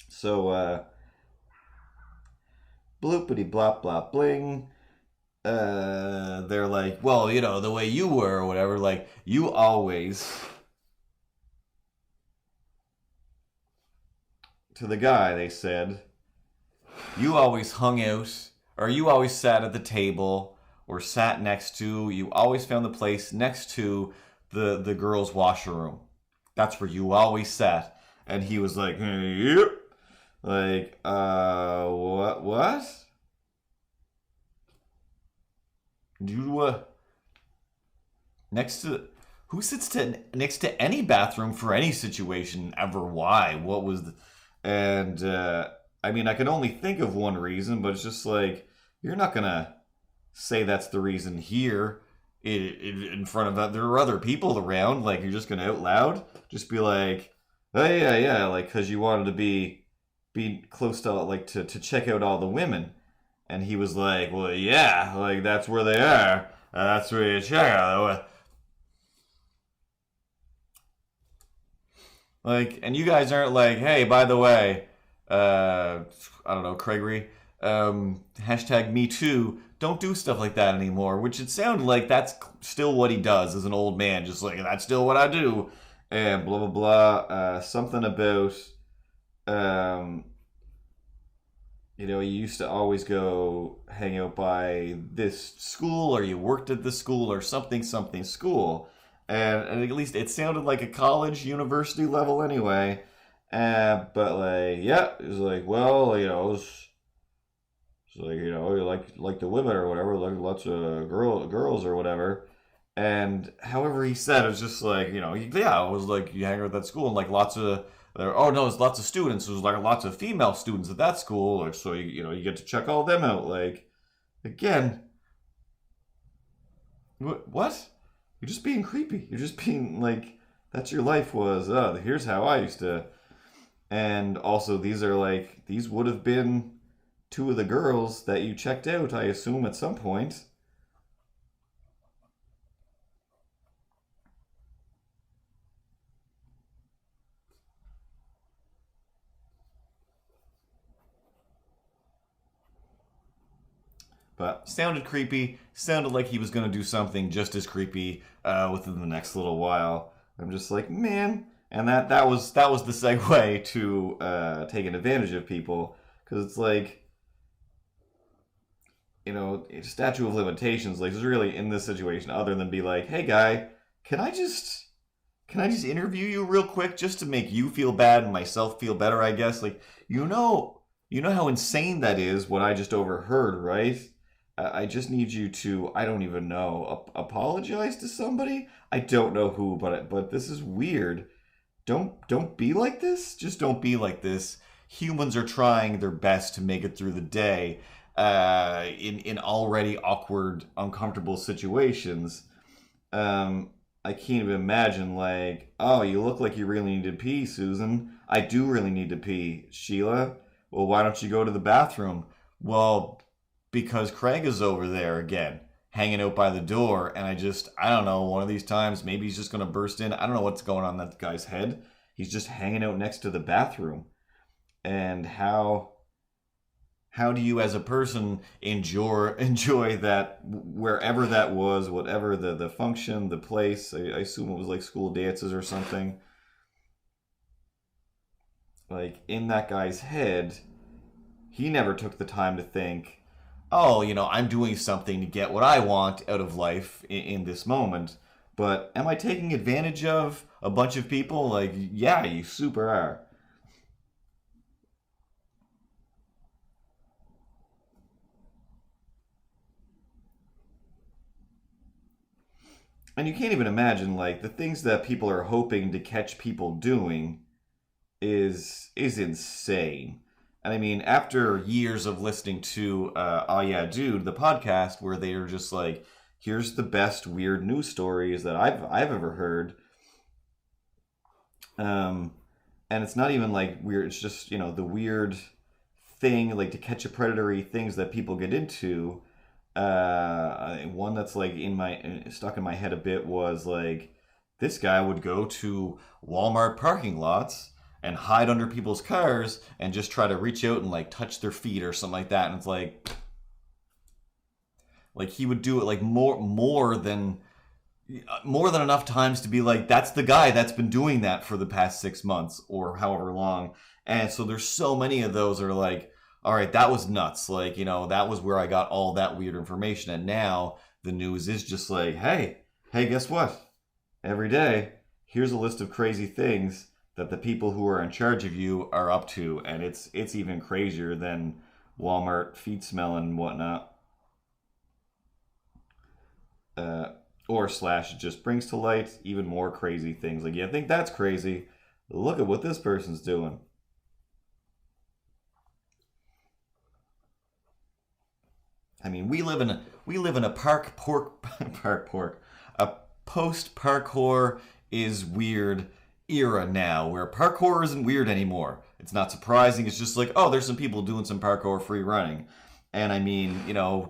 So, bloopity blop blop bling. They're like, well, you know, the way you were or whatever, like, you always. To the guy, they said, you always hung out, or you always sat at the table, or sat next to, you always found the place next to the girls' washroom. That's where you always sat. And he was like, yep. Like, what? You, next to, who sits next to any bathroom for any situation ever? Why? What was the, and, I mean, I can only think of one reason, but it's just like, you're not gonna say that's the reason here in front of that. There are other people around. Like, you're just gonna out loud just be like, oh yeah, like, because you wanted to be close to, like, to check out all the women. And he was like, well, yeah, like, that's where they are. That's where you check out. Like, and you guys aren't like, hey, by the way, I don't know, Craigery, hashtag me too, don't do stuff like that anymore, which it sounded like that's still what he does as an old man, just like, that's still what I do, and blah, blah, blah, something about, you know, you used to always go hang out by this school, or you worked at this school, or something school, and at least it sounded like a college, university level anyway. But like, yeah, it was like, well, you know, it's like, you know, you like the women or whatever, like lots of girls or whatever. And however he said, it was just like, you know, yeah, it was like you hang out at that school and like lots of, oh no, it's lots of students. There's like lots of female students at that school, like, so you know, you get to check all them out. Like, again, what? You're just being creepy. You're just being like, that's your life was, here's how I used to. And also, these would have been two of the girls that you checked out, I assume, at some point. But sounded creepy. Sounded like he was going to do something just as creepy within the next little while. I'm just like, man. And that was the segue to taking advantage of people, because it's like, you know, statute of limitations. Like, is really in this situation other than be like, hey guy, can I just interview you real quick just to make you feel bad and myself feel better? I guess, like, you know how insane that is. What I just overheard, right? I just need you to, I don't even know, apologize to somebody. I don't know who, but this is weird. Don't be like this. Just don't be like this. Humans are trying their best to make it through the day in already awkward, uncomfortable situations. I can't even imagine, like, oh, you look like you really need to pee, Susan. I do really need to pee. Sheila, well, why don't you go to the bathroom? Well, because Craig is over there again, hanging out by the door, and I don't know, one of these times, maybe he's just going to burst in. I don't know what's going on in that guy's head. He's just hanging out next to the bathroom. And how how do you as a person enjoy that wherever that was, whatever the function, the place? I assume it was like school dances or something. Like in that guy's head, he never took the time to think, oh, I'm doing something to get what I want out of life in this moment. But am I taking advantage of a bunch of people? Like, yeah, you super are. And you can't even imagine, like, the things that people are hoping to catch people doing is insane. And I mean, after years of listening to Oh Yeah Dude, the podcast, where they are just like, here's the best weird news stories that I've ever heard. And it's not even like weird, it's just, the weird thing, like to catch a predatory things that people get into. One that's like stuck in my head a bit was like, this guy would go to Walmart parking lots and hide under people's cars and just try to reach out and like touch their feet or something like that. And it's like he would do it like more than enough times to be like, that's the guy that's been doing that for the past 6 months or however long. And so there's so many of those that are like, all right, that was nuts. Like, that was where I got all that weird information. And now the news is just like, hey, guess what? Every day, here's a list of crazy things that the people who are in charge of you are up to. And it's even crazier than Walmart feet smelling and whatnot. Or slash, it just brings to light even more crazy things. Like, yeah, I think that's crazy. Look at what this person's doing. I mean, we live in a a post parkour is weird era now, where parkour isn't weird anymore. It's not surprising. It's just like, oh, there's some people doing some parkour free running. And I mean,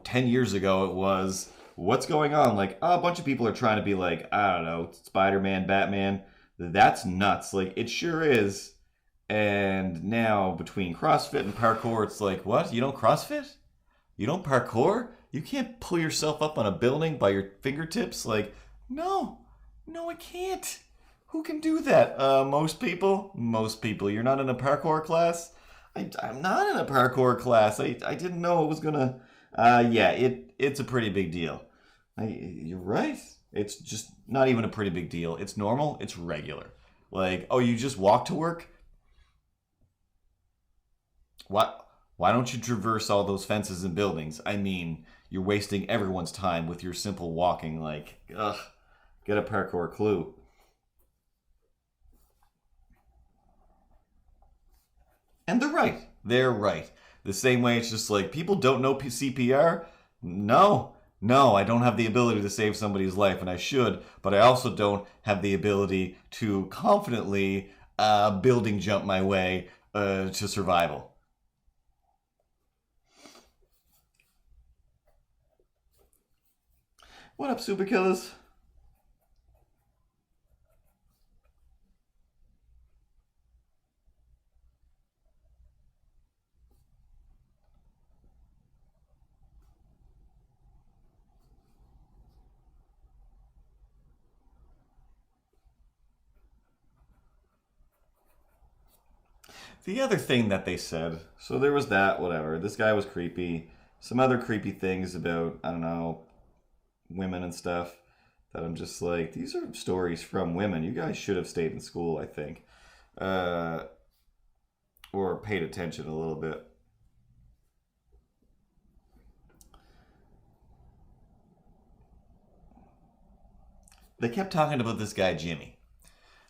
10 years ago it was, what's going on? Like, oh, a bunch of people are trying to be like, I don't know, Spider-Man, Batman. That's nuts. Like, it sure is. And now between CrossFit and parkour, it's like, what? You don't CrossFit? You don't parkour? You can't pull yourself up on a building by your fingertips? Like, no, I can't. Who can do that? Most people? Most people. You're not in a parkour class? I'm not in a parkour class. I didn't know it was gonna... yeah, it's a pretty big deal. You're right. It's just not even a pretty big deal. It's normal. It's regular. Like, oh, you just walk to work? What? Why don't you traverse all those fences and buildings? I mean, you're wasting everyone's time with your simple walking. Like, ugh, get a parkour clue. And they're right. They're right. The same way it's just like, people don't know CPR? No, I don't have the ability to save somebody's life, and I should, but I also don't have the ability to confidently building jump my way to survival. What up, super killers? The other thing that they said, so there was that, whatever. This guy was creepy. Some other creepy things about, I don't know, women and stuff that I'm just like, these are stories from women. You guys should have stayed in school, I think. Or paid attention a little bit. They kept talking about this guy, Jimmy.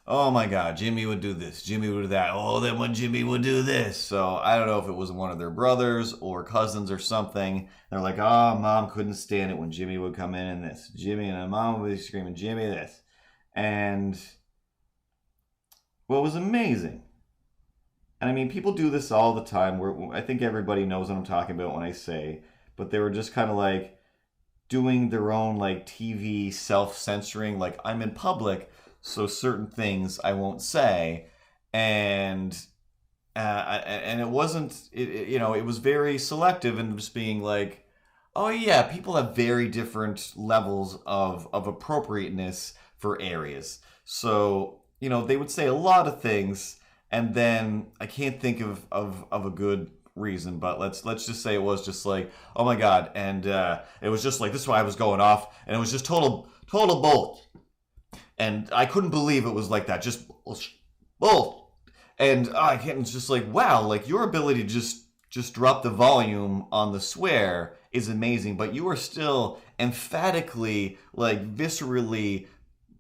Oh my God, Jimmy would do this, Jimmy would do that. Oh, then when Jimmy would do this. So I don't know if it was one of their brothers or cousins or something. They're like, oh, mom couldn't stand it when Jimmy would come in and this. Jimmy and mom would be screaming, Jimmy this. And what was amazing. And I mean, people do this all the time. I think everybody knows what I'm talking about when I say, but they were just kind of like doing their own like TV self-censoring. Like, I'm in public, so certain things I won't say. And and it wasn't, it was very selective and just being like, oh yeah, people have very different levels of appropriateness for areas. So, they would say a lot of things, and then I can't think of a good reason, but let's just say it was just like, oh my god, and it was just like this is why I was going off, and it was just total bull, and I couldn't believe it was like that, just bull, and I can't. It's just like wow, like your ability to just drop the volume on the swear is amazing, but you are still emphatically, like viscerally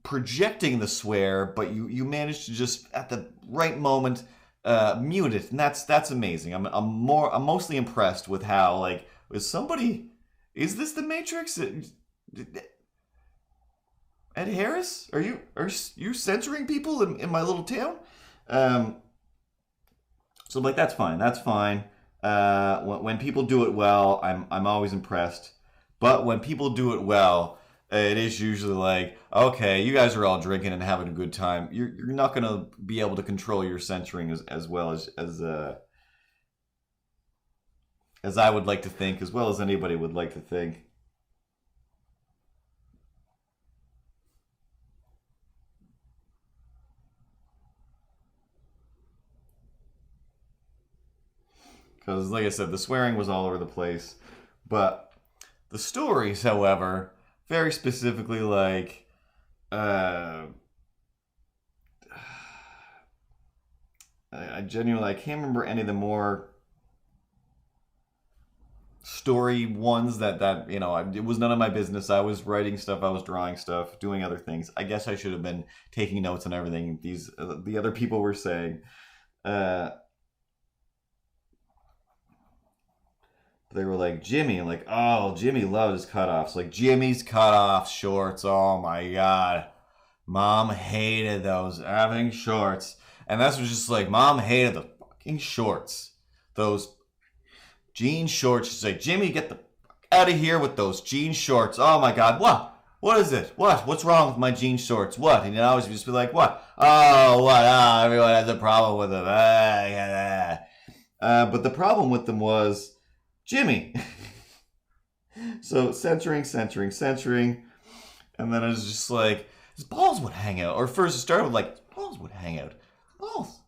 projecting the swear, but you managed to just at the right moment mute it, and that's amazing. I'm mostly impressed with how like is this the Matrix? Ed Harris, are you censoring people in my little town? So like that's fine. When people do it well, I'm always impressed. But when people do it well, it is usually like, okay, you guys are all drinking and having a good time. You're not gonna be able to control your censoring as well as I would like to think, as well as anybody would like to think. Because, like I said, the swearing was all over the place. But the stories, however, very specifically, like, I genuinely, I can't remember any of the more story ones that it was none of my business. I was writing stuff, I was drawing stuff, doing other things. I guess I should have been taking notes on everything the other people were saying. They were like, Jimmy, like, oh, Jimmy loved his cutoffs. Like, Jimmy's cutoff shorts, oh my god. Mom hated those effing shorts. And that's just like, Mom hated the fucking shorts. Those jean shorts. She's like, Jimmy, get the fuck out of here with those jean shorts. Oh my god, what? What is it? What? What's wrong with my jean shorts? What? And you always just be like, what? Oh, what? Oh, everyone has a problem with them. But the problem with them was Jimmy. So censoring. And then I was just like, his balls would hang out. Or first it started with like, balls would hang out. Balls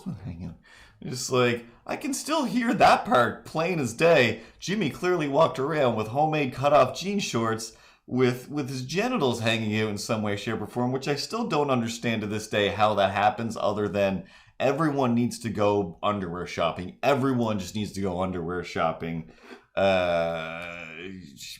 would hang out. Just like, I can still hear that part plain as day. Jimmy clearly walked around with homemade cut-off jean shorts with his genitals hanging out in some way, shape, or form, which I still don't understand to this day how that happens, other than everyone needs to go underwear shopping. Everyone just needs to go underwear shopping.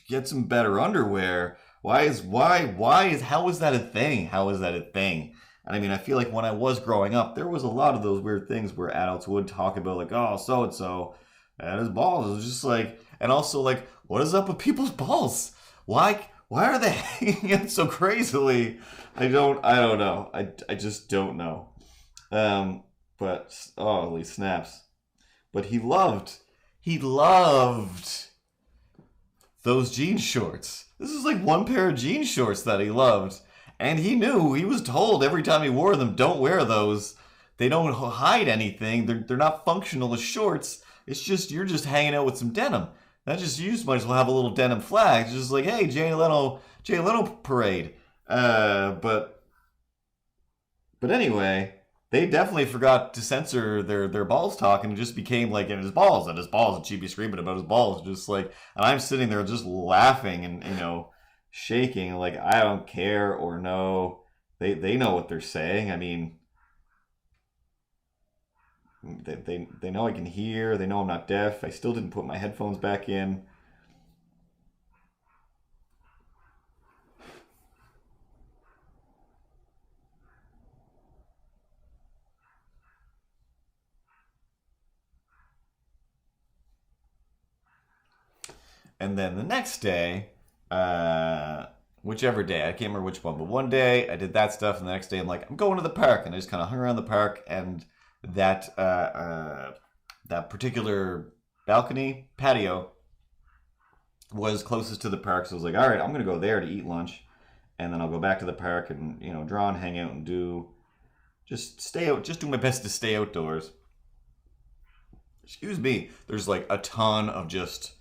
Get some better underwear. How is that a thing? How is that a thing? And I mean, I feel like when I was growing up, there was a lot of those weird things where adults would talk about like, oh, so-and-so and his balls. It was just like, and also like, what is up with people's balls? Why are they hanging out so crazily? I don't know. I just don't know. But holy snaps. But he loved those jean shorts. This is like one pair of jean shorts that he loved. And he was told every time he wore them, don't wear those. They don't hide anything. They're not functional as shorts. It's just, you're just hanging out with some denim. You just might as well have a little denim flag. It's just like, hey, Jay Leno parade. But anyway, they definitely forgot to censor their balls talk, and it just became like in his balls, and she'd be screaming about his balls, just like, and I'm sitting there just laughing and shaking, like I don't care or know. They know what they're saying. I mean, they know I can hear. They know I'm not deaf. I still didn't put my headphones back in. And then the next day, whichever day, I can't remember which one, but one day I did that stuff, and the next day I'm like, I'm going to the park, and I just kind of hung around the park, and that particular balcony patio was closest to the park, so I was like, all right, I'm gonna go there to eat lunch, and then I'll go back to the park and draw and hang out and just stay out, just do my best to stay outdoors. excuse me, there's like a ton of just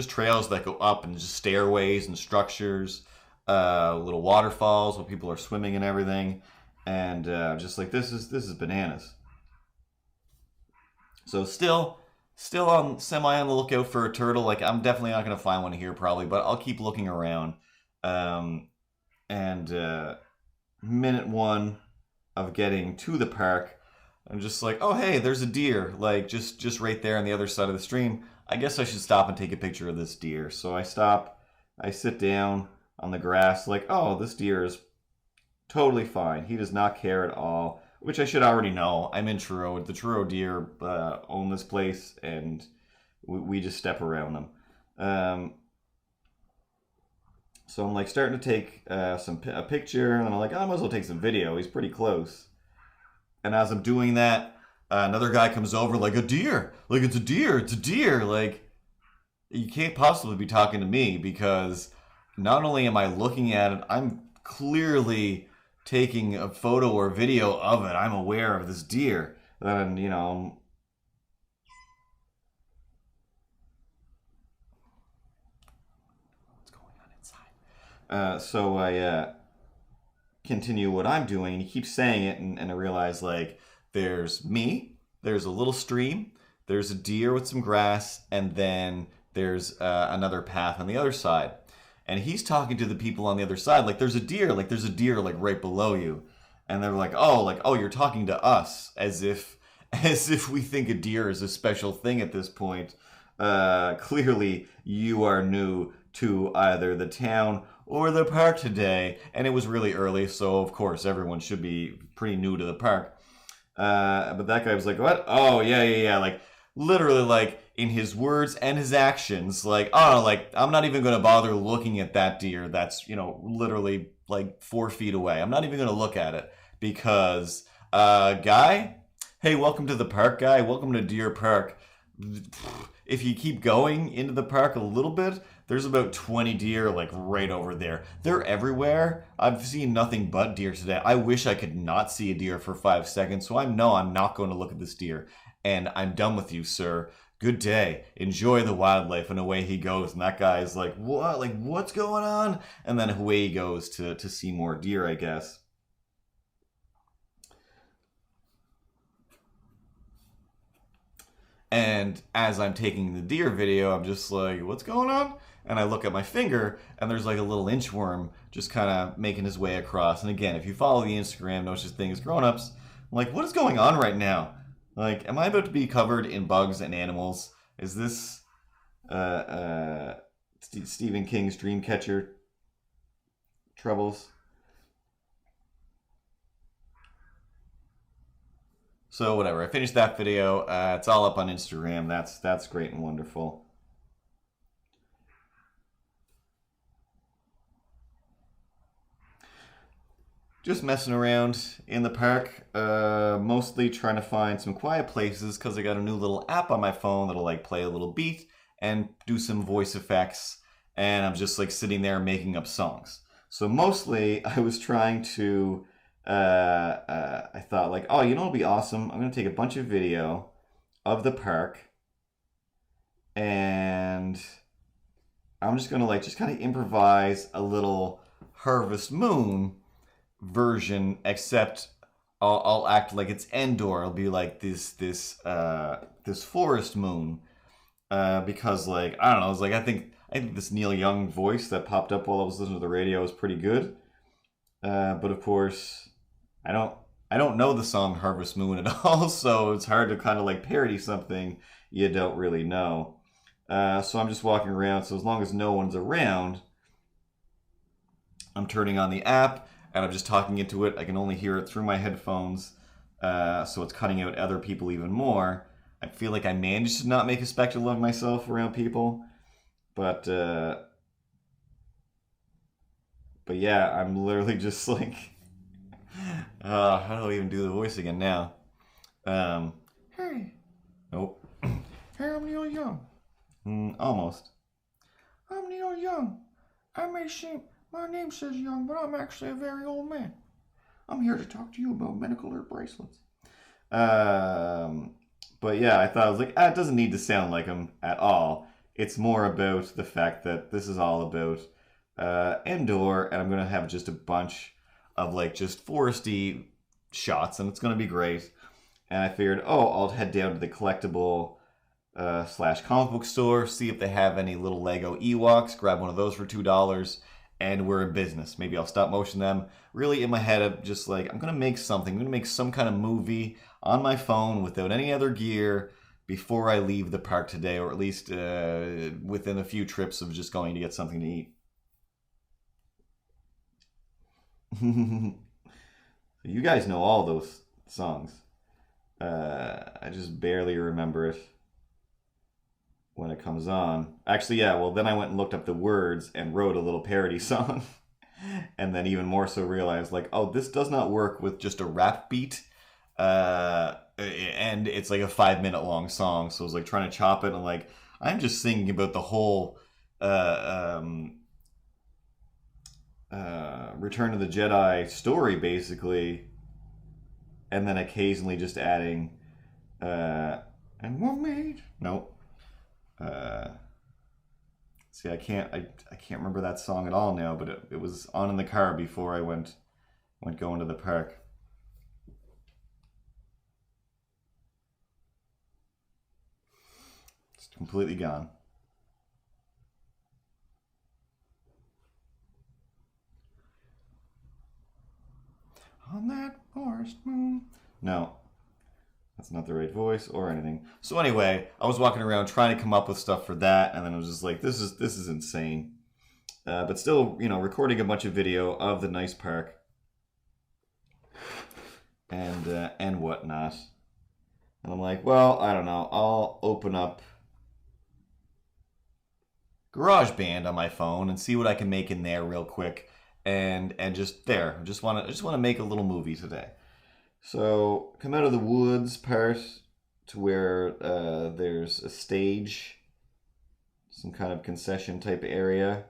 trails that go up and just stairways and structures, little waterfalls where people are swimming and everything, and just like this is bananas. So still on semi on the lookout for a turtle. Like I'm definitely not gonna find one here probably, but I'll keep looking around. And minute one of getting to the park, I'm just like, oh hey, there's a deer, like just right there on the other side of the stream. I guess I should stop and take a picture of this deer. So I stop, I sit down on the grass, like, oh, this deer is totally fine. He does not care at all, which I should already know. I'm in Truro. The Truro deer own this place, and we just step around them. So I'm like starting to take a picture, and I'm like, oh, I might as well take some video. He's pretty close. And as I'm doing that, another guy comes over, like, a deer. Like, it's a deer. It's a deer. Like, you can't possibly be talking to me, because not only am I looking at it, I'm clearly taking a photo or video of it. I'm aware of this deer. And, you know, what's going on inside? So I continue what I'm doing, and he keeps saying it, and I realize, like, there's me, there's a little stream, there's a deer with some grass, and then there's another path on the other side. And he's talking to the people on the other side, like, there's a deer, like right below you. And they're like, oh, you're talking to us, as if we think a deer is a special thing at this point. Clearly, you are new to either the town or the park today, and it was really early, so of course everyone should be pretty new to the park. But that guy was like, what? Oh, yeah, like, literally, like, in his words and his actions, like, oh, like, I'm not even gonna bother looking at that deer that's, you know, literally, like, 4 feet away. I'm not even gonna look at it, because, guy, hey, welcome to the park, guy, welcome to Deer Park. If you keep going into the park a little bit, there's about 20 deer, like, right over there. They're everywhere. I've seen nothing but deer today. I wish I could not see a deer for 5 seconds, so I'm not going to look at this deer. And I'm done with you, sir. Good day. Enjoy the wildlife. And away he goes. And that guy's like, what? Like, what's going on? And then away he goes to see more deer, I guess. And as I'm taking the deer video, I'm just like, what's going on? And I look at my finger, and there's like a little inchworm just kind of making his way across. And again, if you follow the Instagram, no such thing as grown-ups, I'm like, what is going on right now? Like, am I about to be covered in bugs and animals? Is this Stephen King's Dreamcatcher troubles? So whatever, I finished that video. It's all up on Instagram. That's great and wonderful. Just messing around in the park, mostly trying to find some quiet places, because I got a new little app on my phone that'll like play a little beat and do some voice effects, and I'm just like sitting there making up songs. So mostly I was trying to, I thought like, oh, you know what'll be awesome? I'm going to take a bunch of video of the park, and I'm just going to like just kind of improvise a little Harvest Moon version, except I'll act like it's Endor. It'll be like this forest moon, because like I don't know. It's like I think this Neil Young voice that popped up while I was listening to the radio is pretty good. But of course, I don't know the song Harvest Moon at all, so it's hard to kind of like parody something you don't really know. So I'm just walking around. So as long as no one's around, I'm turning on the app. And I'm just talking into it. I can only hear it through my headphones, so it's cutting out other people even more. I feel like I managed to not make a spectacle of myself around people, but yeah, I'm literally just like, how do I even do the voice again now? Hey, nope. Hey, I'm Neil Young. Almost. I'm Neil Young. I may seem. My name says young, but I'm actually a very old man. I'm here to talk to you about medical herb bracelets. But yeah, I thought I was like, it doesn't need to sound like him at all. It's more about the fact that this is all about indoor, and I'm gonna have just a bunch of like just foresty shots, and it's gonna be great. And I figured, I'll head down to the collectible slash comic book store, see if they have any little Lego Ewoks, grab one of those for $2, and we're in business. Maybe I'll stop motion them. Really, in my head, I'm just like, I'm gonna make something. I'm gonna make some kind of movie on my phone without any other gear before I leave the park today, or at least within a few trips of just going to get something to eat. You guys know all those songs. I just barely remember it when it comes on. Actually, yeah, well, then I went and looked up the words and wrote a little parody song. And then even more so realized, like, this does not work with just a rap beat. And it's like a 5-minute long song. So I was like trying to chop it, and like, I'm just singing about the whole Return of the Jedi story, basically. And then occasionally just adding, and one made. Nope. See, I can't remember that song at all now, but it was on in the car before I went going to the park. It's completely gone. On that forest moon. No. That's not the right voice or anything. So anyway, I was walking around trying to come up with stuff for that, and then I was just like, this is insane. But still, recording a bunch of video of the nice park and whatnot. And I'm like, well, I don't know. I'll open up GarageBand on my phone and see what I can make in there real quick, and just there. I just want to make a little movie today. So come out of the woods part to where there's a stage, some kind of concession type area,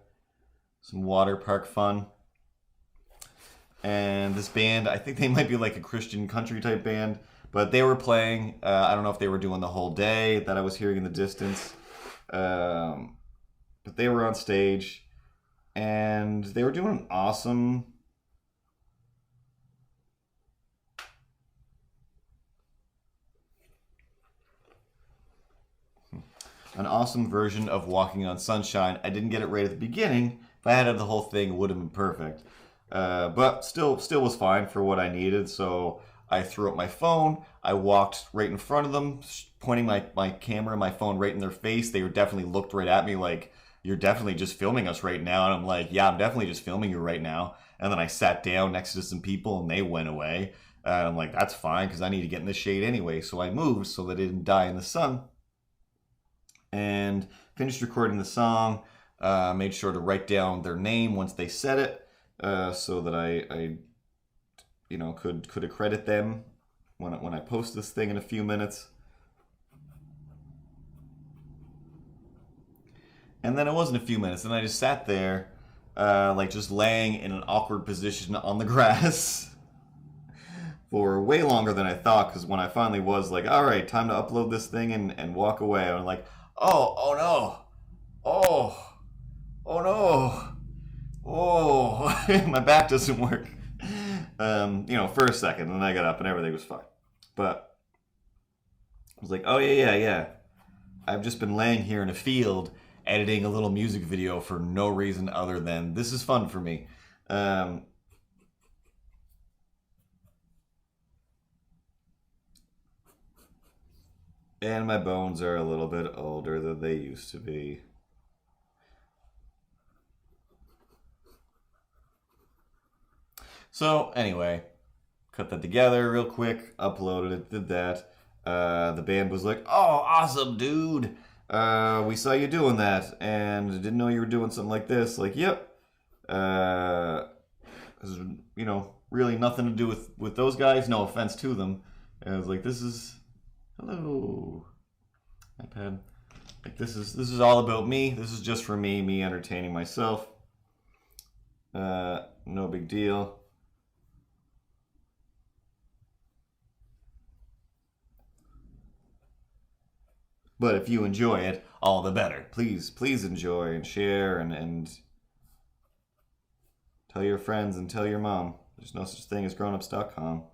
some water park fun. And this band, I think they might be like a Christian country type band, but they were playing. I don't know if they were doing the whole day that I was hearing in the distance. But they were on stage, and they were doing an awesome version of Walking on Sunshine. I didn't get it right at the beginning. If I had it the whole thing, it would have been perfect. But still was fine for what I needed. So I threw up my phone. I walked right in front of them, pointing my camera and my phone right in their face. They definitely looked right at me like, you're definitely just filming us right now. And I'm like, yeah, I'm definitely just filming you right now. And then I sat down next to some people, and they went away. And I'm like, that's fine, because I need to get in the shade anyway. So I moved so that it didn't die in the sun. And finished recording the song. Made sure to write down their name once they said it, so that I could accredit them when I post this thing in a few minutes. And then it wasn't a few minutes, and I just sat there, just laying in an awkward position on the grass for way longer than I thought. Because when I finally was like, all right, time to upload this thing and walk away, I was like, oh no, oh no, my back doesn't work. For a second, and then I got up and everything was fine. But I was like, oh yeah. I've just been laying here in a field editing a little music video for no reason other than this is fun for me. And my bones are a little bit older than they used to be. So anyway, cut that together real quick, uploaded it, did that. The band was like, oh, awesome, dude. We saw you doing that and didn't know you were doing something like this. Like, yep. Really nothing to do with those guys. No offense to them. And I was like, this is, hello, iPad. Like, this is all about me. This is just for me entertaining myself. No big deal. But if you enjoy it, all the better. Please enjoy and share and tell your friends and tell your mom. There's no such thing as grownups.com.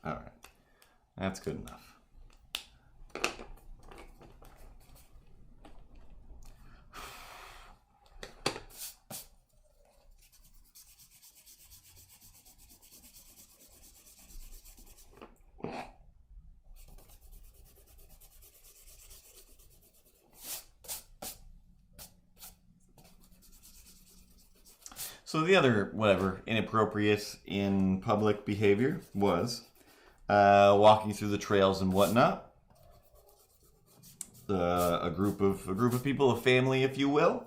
All right. That's good enough. So the other, inappropriate in public behavior was walking through the trails and whatnot. A group of people, a family, if you will.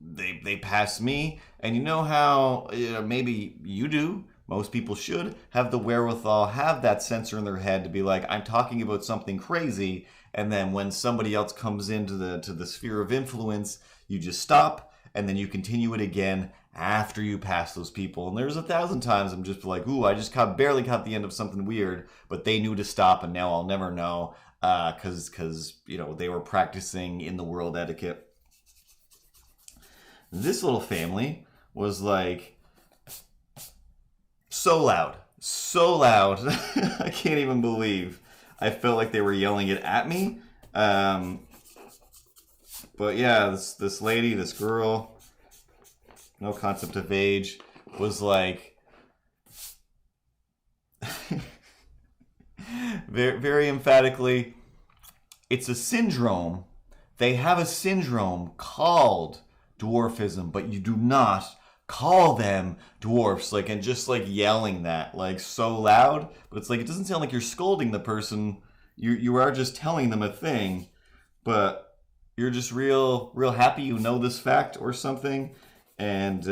They pass me, and you know how maybe you do. Most people should have the wherewithal, have that sensor in their head to be like, I'm talking about something crazy, and then when somebody else comes into the sphere of influence, you just stop. And then you continue it again after you pass those people. And there's 1,000 times I'm just like, ooh, I just barely caught the end of something weird, but they knew to stop, and now I'll never know because they were practicing in the world etiquette. This little family was like so loud. I can't even believe I felt like they were yelling it at me. But yeah, this lady, this girl, no concept of age, was like very, very emphatically, it's a syndrome. They have a syndrome called dwarfism, but you do not call them dwarfs. And just yelling that so loud, but it's it doesn't sound like you're scolding the person. You are just telling them a thing, but you're just real happy you know this fact or something, and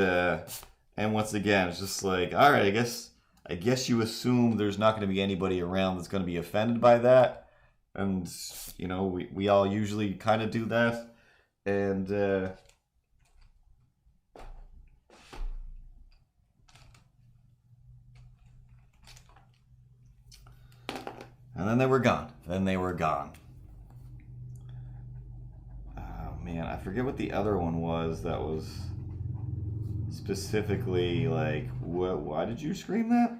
once again, it's just all right, I guess you assume there's not going to be anybody around that's going to be offended by that, and we all usually kind of do that, and then they were gone. Man, I forget what the other one was that was specifically why did you scream that?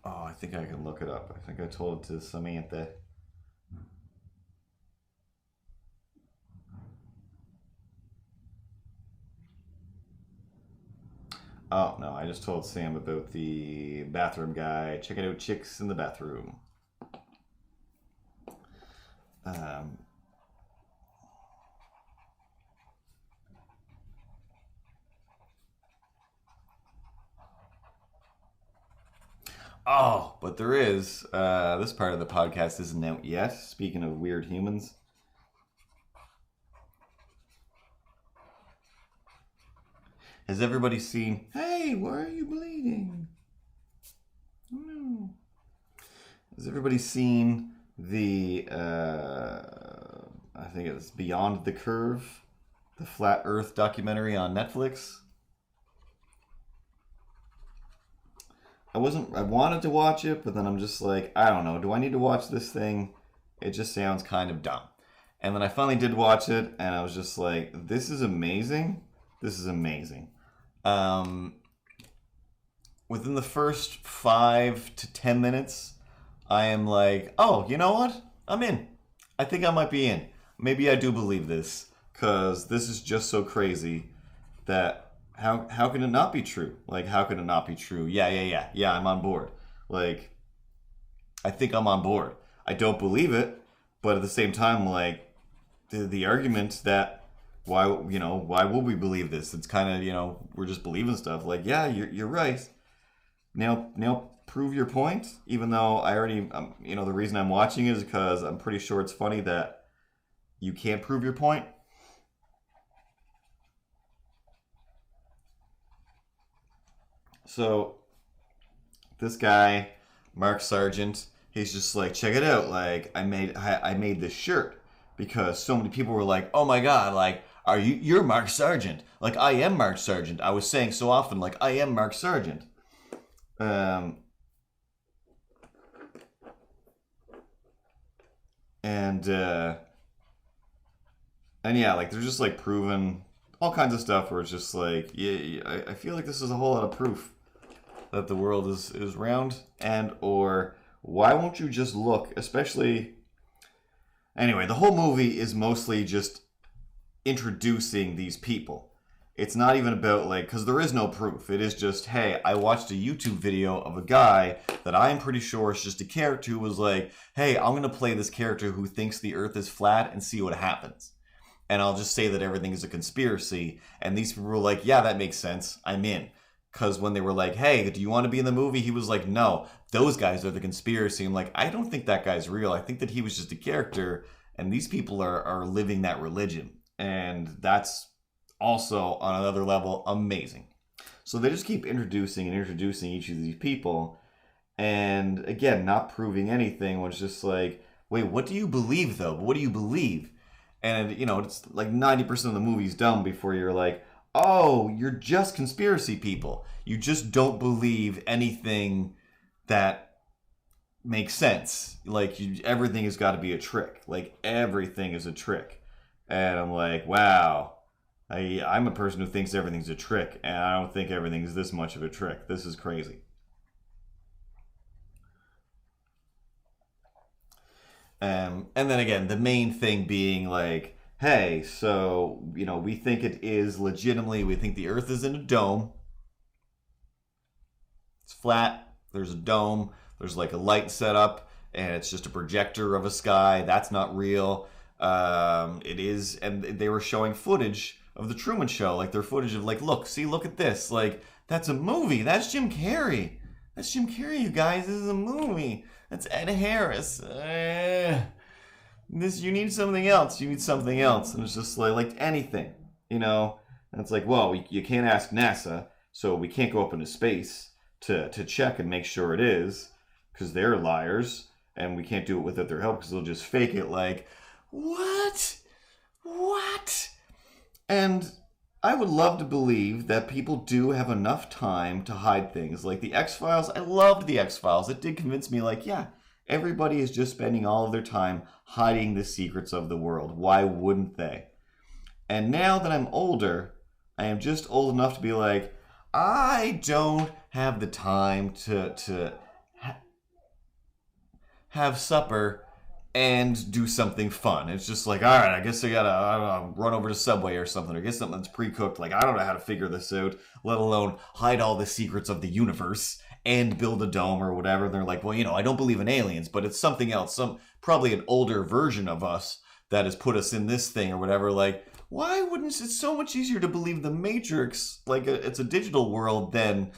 I think I can look it up. I think I told it to Samantha. Oh, no, I just told Sam about the bathroom guy checking out chicks in the bathroom. But there is, this part of the podcast isn't out yet, speaking of weird humans. Has everybody seen, hey, why are you bleeding? Oh no. Has everybody seen the, I think it's Beyond the Curve, the Flat Earth documentary on Netflix? I wanted to watch it, but then I'm just I don't know, do I need to watch this thing? It just sounds kind of dumb. And then I finally did watch it, and I was just this is amazing. This is amazing. Within the first 5 to 10 minutes, I am oh, you know what? I'm in. I think I might be in. Maybe I do believe this, because this is just so crazy that how can it not be true? How can it not be true? Yeah, I'm on board. I think I'm on board. I don't believe it, but at the same time, the argument that why would we believe this? It's kind of, we're just believing stuff. Yeah, you're right. Now prove your point, even though I already, the reason I'm watching is because I'm pretty sure it's funny that you can't prove your point. So, this guy, Mark Sargent, he's just like, check it out, like, I made this shirt because so many people were like, oh my god, like, you're Mark Sargent. Like, I am Mark Sargent. I was saying so often, like, I am Mark Sargent. And yeah, like, they're just, like, proving all kinds of stuff where it's just like, yeah, I feel like this is a whole lot of proof that the world is round, and or why won't you just look, especially... Anyway, the whole movie is mostly just introducing these people. It's not even about, like, because there is no proof. It is just, hey, I watched a YouTube video of a guy that I'm pretty sure is just a character who was like, hey, I'm going to play this character who thinks the earth is flat and see what happens. And I'll just say that everything is a conspiracy. And these people were like, yeah, that makes sense. I'm in. Because when they were like, hey, do you want to be in the movie? He was like, no, those guys are the conspiracy. I'm like, I don't think that guy's real. I think that he was just a character. And these people are living that religion. And that's also, on another level, amazing. So they just keep introducing each of these people. And again, not proving anything was just like, wait, what do you believe, though? What do you believe? And, it's like 90% of the movie's done before you're like, oh, you're just conspiracy people. You just don't believe anything that makes sense. Like, everything has got to be a trick. Like, everything is a trick. And I'm like, wow. I'm a person who thinks everything's a trick, and I don't think everything's this much of a trick. This is crazy. And then again, the main thing being like, hey, so, we think it is legitimately, we think the Earth is in a dome. It's flat. There's a dome. There's like a light set up, and it's just a projector of a sky. That's not real. It is, and they were showing footage of the Truman Show, like their footage of like, look at this, like, that's a movie, that's Jim Carrey, you guys, this is a movie, that's Ed Harris, you need something else, and it's just like anything, and it's like, well, you can't ask NASA, so we can't go up into space to check and make sure it is, because they're liars, and we can't do it without their help, because they'll just fake it, like, what? And I would love to believe that people do have enough time to hide things. Like the X-Files, I loved the X-Files. It did convince me, like, yeah, everybody is just spending all of their time hiding the secrets of the world. Why wouldn't they? And now that I'm older, I am just old enough to be like, I don't have the time to have supper and do something fun. It's just like, all right, I guess I gotta run over to Subway or something, or get something that's pre-cooked. Like, I don't know how to figure this out, let alone hide all the secrets of the universe and build a dome or whatever. And they're like, well, I don't believe in aliens, but it's something else, probably an older version of us that has put us in this thing or whatever. Like, why wouldn't it's so much easier to believe the Matrix, like it's a digital world, than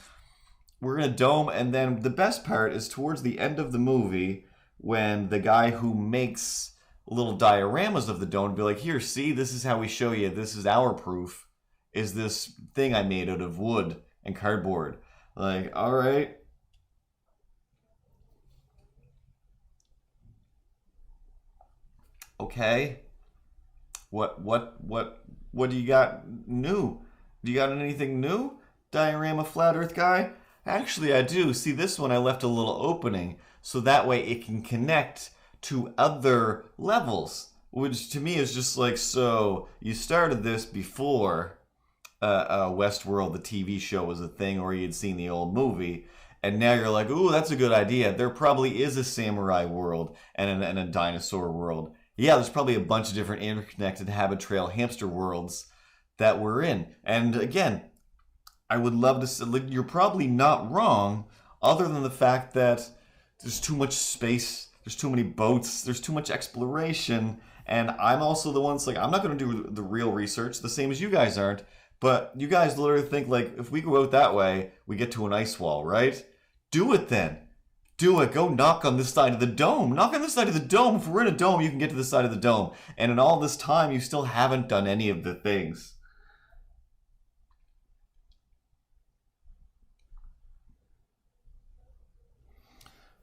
we're in a dome? And then the best part is towards the end of the movie, when the guy who makes little dioramas of the dome be like, here, see, this is how we show you, this is our proof, is this thing I made out of wood and cardboard. Like, all right. Okay. What do you got new? Do you got anything new? Diorama flat earth guy? Actually, I do. See, this one I left a little opening, so that way it can connect to other levels, which to me is just like, so you started this before Westworld, the TV show, was a thing, or you'd seen the old movie, and now you're like, ooh, that's a good idea. There probably is a samurai world and a dinosaur world. Yeah, there's probably a bunch of different interconnected habit trail hamster worlds that we're in. And again, I would love to say, like, you're probably not wrong, other than the fact that there's too much space, there's too many boats, there's too much exploration, and I'm also the one's like, I'm not going to do the real research, the same as you guys aren't, but you guys literally think, like, if we go out that way, we get to an ice wall, right? Do it then. Do it. Go knock on this side of the dome. Knock on this side of the dome. If we're in a dome, you can get to the side of the dome. And in all this time, you still haven't done any of the things.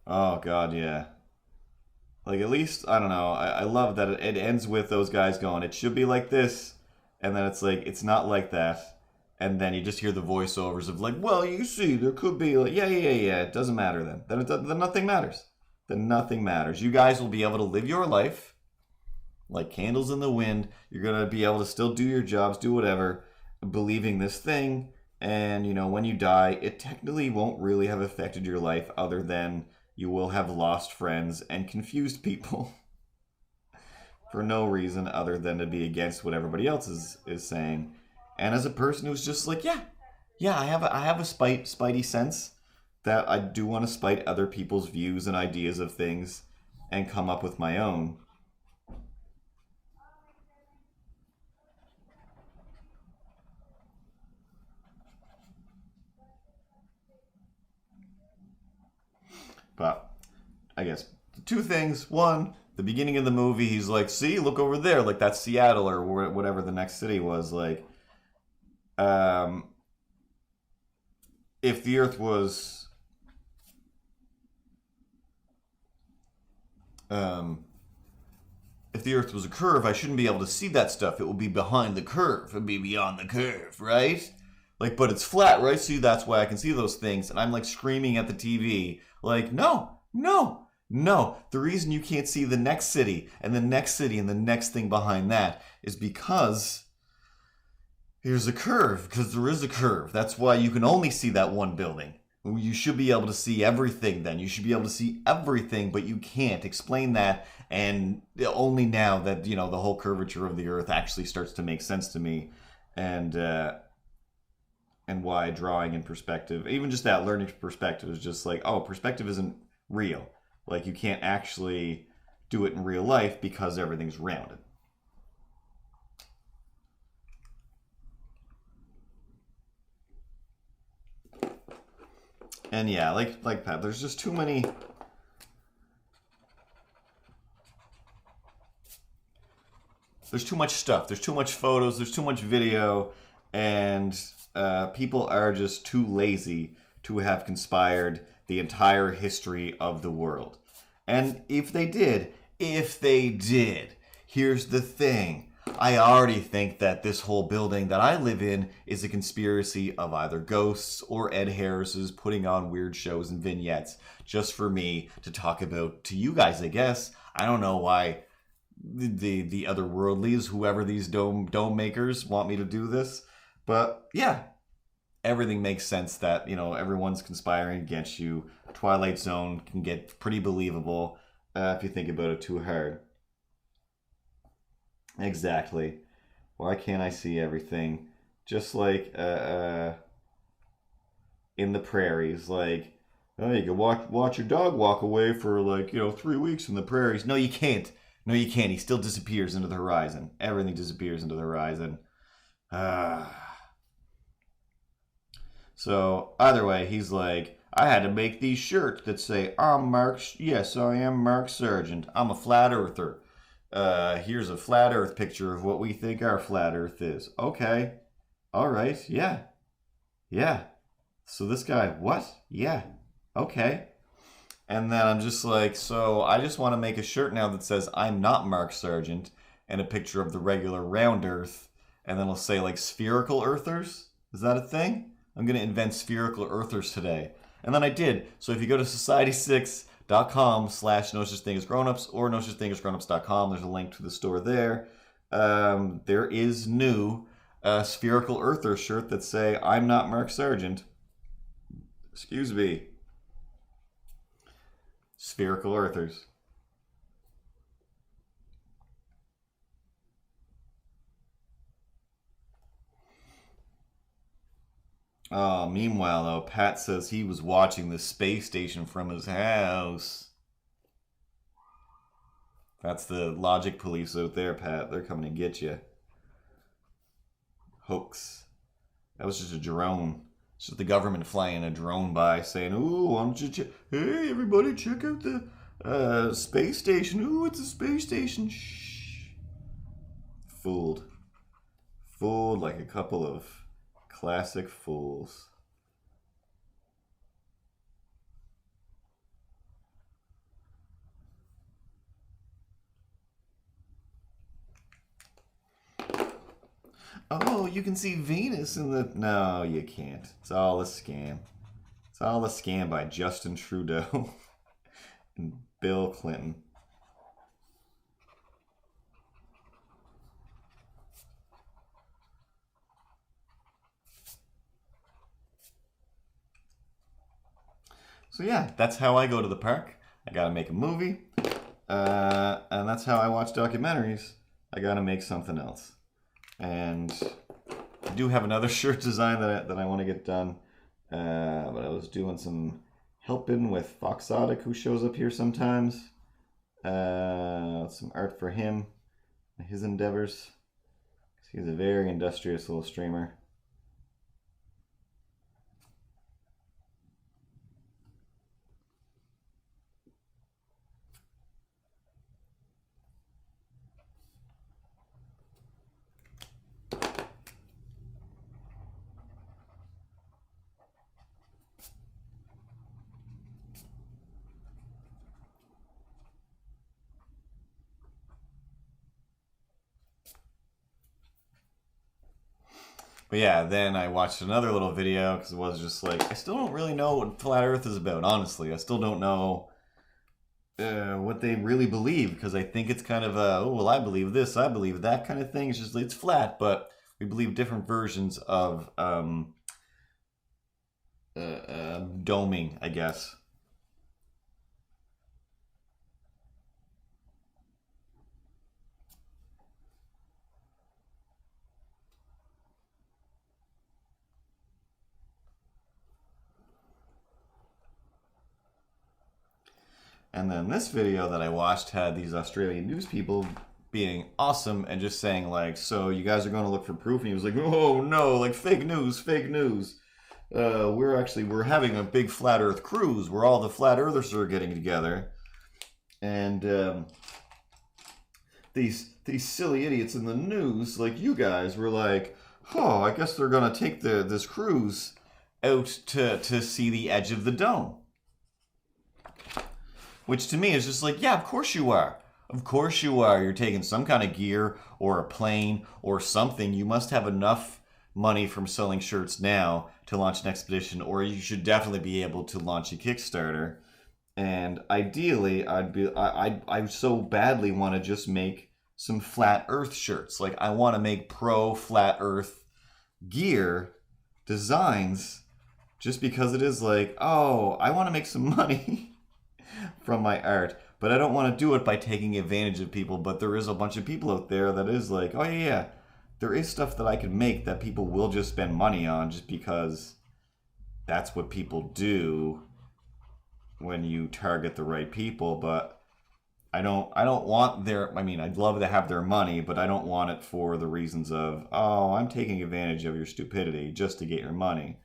Oh, God, yeah. Like, at least, I don't know, I love that it ends with those guys going, it should be like this, and then it's like, it's not like that, and then you just hear the voiceovers of like, well, you see, there could be, like, yeah, it doesn't matter then. Then nothing matters. Then nothing matters. You guys will be able to live your life like candles in the wind. You're going to be able to still do your jobs, do whatever, believing this thing, and, you know, when you die, it technically won't really have affected your life other than you will have lost friends and confused people for no reason other than to be against what everybody else is saying. And as a person who's just like, yeah, I have a spidey sense that I do want to spite other people's views and ideas of things and come up with my own. But I guess two things. One, the beginning of the movie, he's like, see, look over there. Like, that's Seattle or whatever the next city was. Like, if the Earth was... if the Earth was a curve, I shouldn't be able to see that stuff. It will be behind the curve. It would be beyond the curve, right? Like, but it's flat, right? See, that's why I can see those things. And I'm like screaming at the TV, like, no. The reason you can't see the next city and the next city and the next thing behind that is because here's a curve, because there is a curve. That's why you can only see that one building. You should be able to see everything then. You should be able to see everything, but you can't. Explain that, and only now that, you know, the whole curvature of the Earth actually starts to make sense to me. And why drawing in perspective, even just that learning perspective is just like, oh, perspective isn't real. Like, you can't actually do it in real life because everything's rounded. And yeah, like Pat, there's just too many... There's too much stuff. There's too much photos. There's too much video. And people are just too lazy to have conspired the entire history of the world. And if they did, here's the thing. I already think that this whole building that I live in is a conspiracy of either ghosts or Ed Harris's putting on weird shows and vignettes just for me to talk about to you guys, I guess. I don't know why the other worldlies, whoever these dome makers, want me to do this. But yeah, everything makes sense that, you know, everyone's conspiring against you. Twilight Zone can get pretty believable if you think about it too hard. Exactly. Why can't I see everything? Just like in the prairies, like, oh, you can watch your dog walk away for, like, you know, 3 weeks in the prairies. No, you can't. He still disappears into the horizon. Everything disappears into the horizon. So either way, he's like, I had to make these shirts that say, yes, I am Mark Sargent. I'm a flat earther. Here's a flat earth picture of what we think our flat earth is. Okay. All right. Yeah. So this guy, what? Yeah. Okay. And then I'm just like, so I just want to make a shirt now that says I'm not Mark Sargent and a picture of the regular round earth. And then I'll say like spherical earthers. Is that a thing? I'm going to invent spherical earthers today. And then I did. So if you go to society6.com/no such thing as grownups or no such thing as grownups.com, there's a link to the store there. There is new spherical earther shirt that say I'm not Mark Sargent. Excuse me. Spherical earthers. Meanwhile, though, Pat says he was watching the space station from his house. That's the logic police out there, Pat. They're coming to get you. Hoax. That was just a drone. It's just the government flying a drone by saying, "Ooh, why don't you hey, everybody, check out the space station. Ooh, it's a space station." Shh. Fooled. Fooled like a couple of classic fools. Oh, you can see Venus in the... No, you can't. It's all a scam. It's all a scam by Justin Trudeau and Bill Clinton. So yeah, that's how I go to the park. I gotta make a movie. And that's how I watch documentaries. I gotta make something else. And I do have another shirt design that I want to get done. But I was doing some helping with Foxotic, who shows up here sometimes. Some art for him, his endeavors. He's a very industrious little streamer. But yeah, then I watched another little video because it was just like, I still don't really know what Flat Earth is about, honestly. I still don't know what they really believe because I think it's kind of a, oh, well, I believe this, I believe that kind of thing. It's just, it's flat, but we believe different versions of doming, I guess. And then this video that I watched had these Australian news people being awesome and just saying like, so you guys are going to look for proof? And he was like, oh no, like fake news, fake news. We're having a big flat earth cruise where all the flat earthers are getting together. And these silly idiots in the news, like you guys, were like, oh, I guess they're going to take this cruise out to see the edge of the dome. Which to me is just like, yeah, of course you are. Of course you are. You're taking some kind of gear or a plane or something. You must have enough money from selling shirts now to launch an expedition, or you should definitely be able to launch a Kickstarter. And ideally, I so badly want to just make some flat Earth shirts. Like I want to make pro flat Earth gear designs, just because it is like, oh, I want to make some money from my art, but I don't want to do it by taking advantage of people. But there is a bunch of people out there that is like, oh yeah, there is stuff that I can make that people will just spend money on just because that's what people do when you target the right people. But I don't want their, I mean, I'd love to have their money, but I don't want it for the reasons of, oh, I'm taking advantage of your stupidity just to get your money.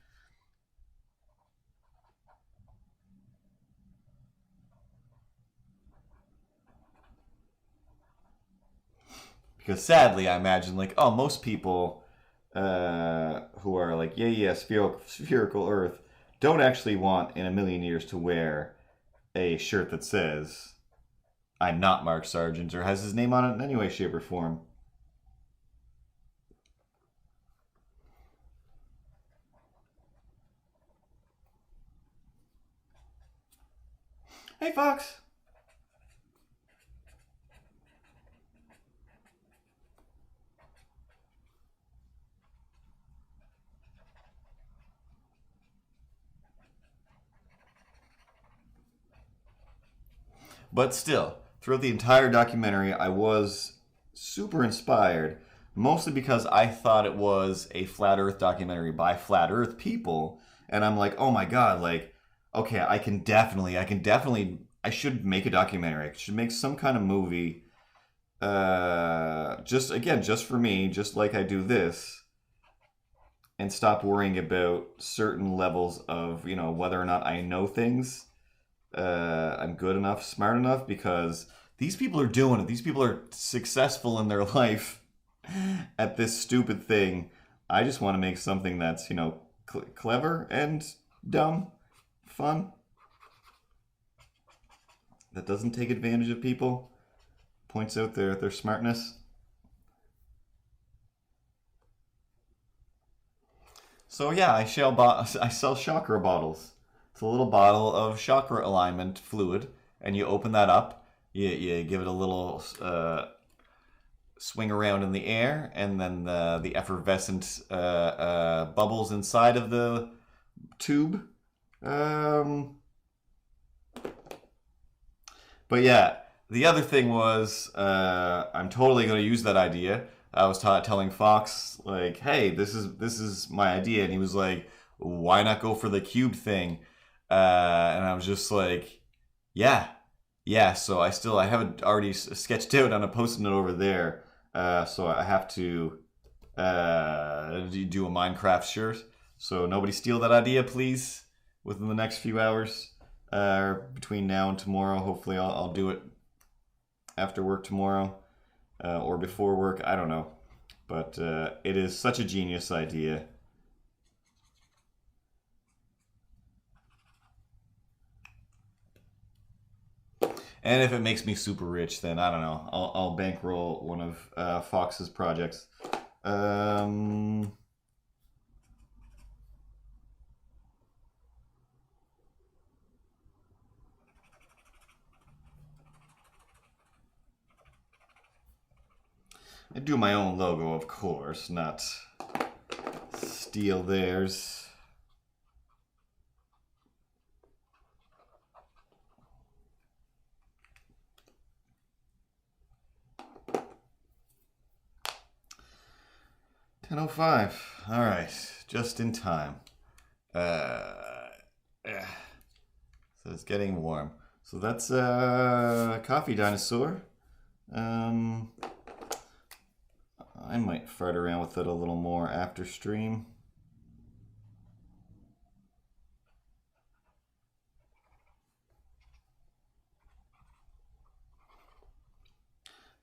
Because sadly, I imagine, like, oh, most people who are like, yeah, spherical Earth, don't actually want in a million years to wear a shirt that says, I'm not Mark Sargent, or has his name on it in any way, shape, or form. Hey, Fox. But still, throughout the entire documentary, I was super inspired, mostly because I thought it was a flat Earth documentary by flat Earth people, and I'm like, oh my god, like, okay, I should make a documentary. I should make some kind of movie, just for me, just like I do this, and stop worrying about certain levels of, whether or not I know things. I'm good enough, smart enough, because these people are doing it. These people are successful in their life at this stupid thing. I just want to make something that's, clever and dumb, fun, that doesn't take advantage of people, points out their smartness. So yeah, I sell chakra bottles. It's a little bottle of chakra alignment fluid, and you open that up. You give it a little swing around in the air, and then the effervescent bubbles inside of the tube. But yeah, the other thing was I'm totally going to use that idea. I was telling Fox, like, hey, this is my idea, and he was like, why not go for the cube thing? And I was just like, yeah. So I haven't already sketched out on a post-it note over there. So I have to do a Minecraft shirt. So nobody steal that idea, please, within the next few hours. Between now and tomorrow. Hopefully I'll do it after work tomorrow. Or before work, I don't know. But it is such a genius idea. And if it makes me super rich, then I don't know. I'll bankroll one of Fox's projects. 'I do my own logo, of course, not steal theirs. $10:05. All right, just in time. So it's getting warm. So that's coffee dinosaur. I might fart around with it a little more after stream.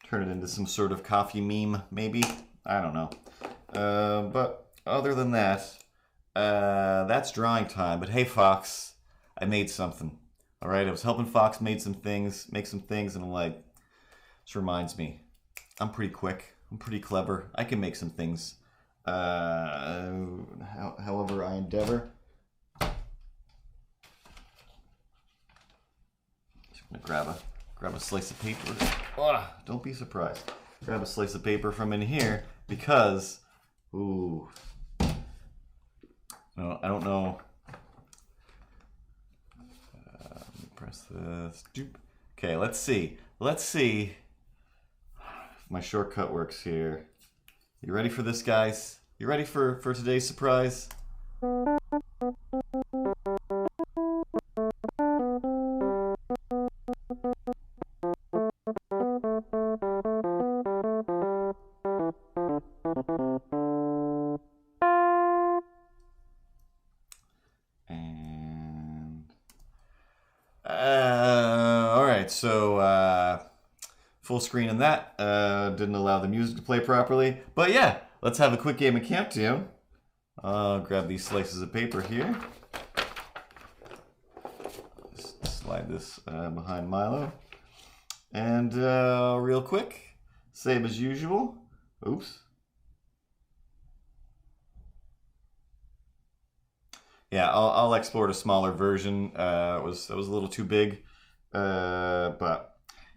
Turn it into some sort of coffee meme, maybe. I don't know. But other than that, that's drawing time. But hey, Fox, I made something. All right, I was helping Fox make some things, and I'm like, this reminds me, I'm pretty quick. I'm pretty clever. I can make some things. However I endeavor. Just gonna grab a slice of paper. Oh, don't be surprised. Grab a slice of paper from in here because, ooh, no, I don't know. Let me press this. Okay, let's see. My shortcut works here. You ready for this, guys? You ready for today's surprise? And all right, so full screen in that. Didn't allow the music to play properly. But yeah, let's have a quick game of Countdown. I'll grab these slices of paper here. Just slide this behind Milo. And real quick, same as usual. Oops. Yeah, I'll export a smaller version. That was a little too big. But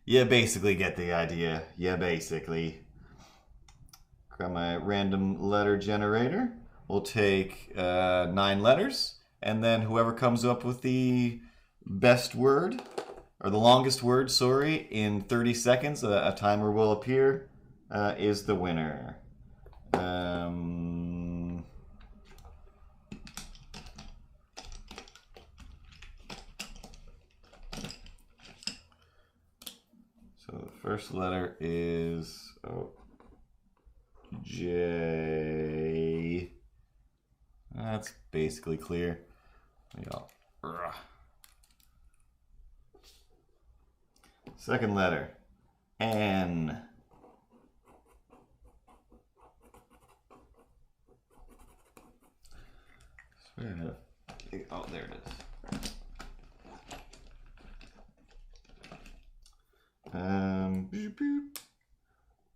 you basically get the idea. Grab my random letter generator. We'll take 9 letters, and then whoever comes up with the best word, or the longest word, sorry, in 30 seconds, a timer will appear, is the winner. So the first letter is J. That's basically clear. Second letter. N. Oh, there it is. Boop, boop.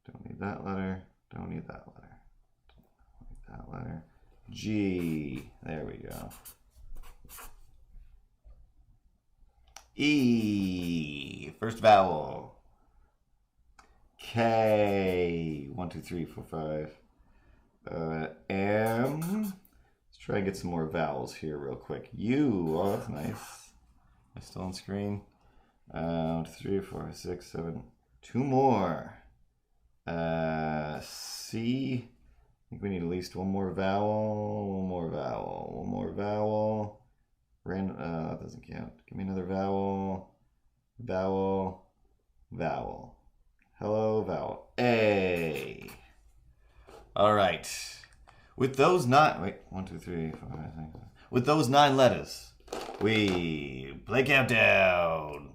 Don't need that letter. Don't need that letter. Don't need that letter. G. There we go. E. First vowel. K. 1, 2, 3, 4, 5. M. Let's try and get some more vowels here real quick. U. Oh, that's nice. Am I still on screen? 3, 4, 6, 7. 2 more. C. I think we need at least one more vowel. One more vowel. One more vowel. Random. That doesn't count. Give me another vowel. Vowel. Vowel. Hello, vowel. A. All right. With those 9. Wait. 1, 2, 3, 4, 5, 6. With those 9 letters, we play countdown.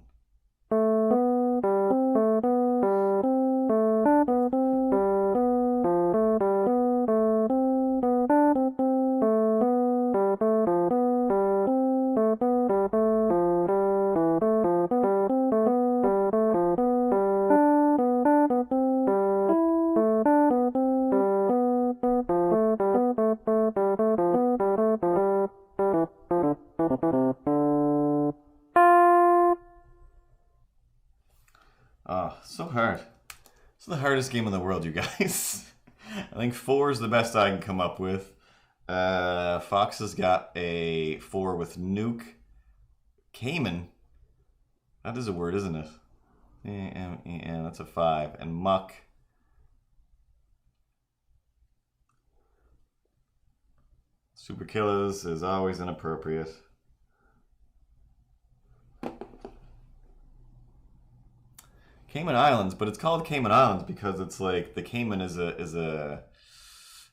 Oh, so hard. It's the hardest game in the world, you guys. I think 4 is the best I can come up with. Fox has got a 4 with nuke. Cayman. That is a word, isn't it? A-M-E-N. That's a 5. And muck. Super Killers is always inappropriate. Cayman Islands, but it's called Cayman Islands because it's like the cayman is a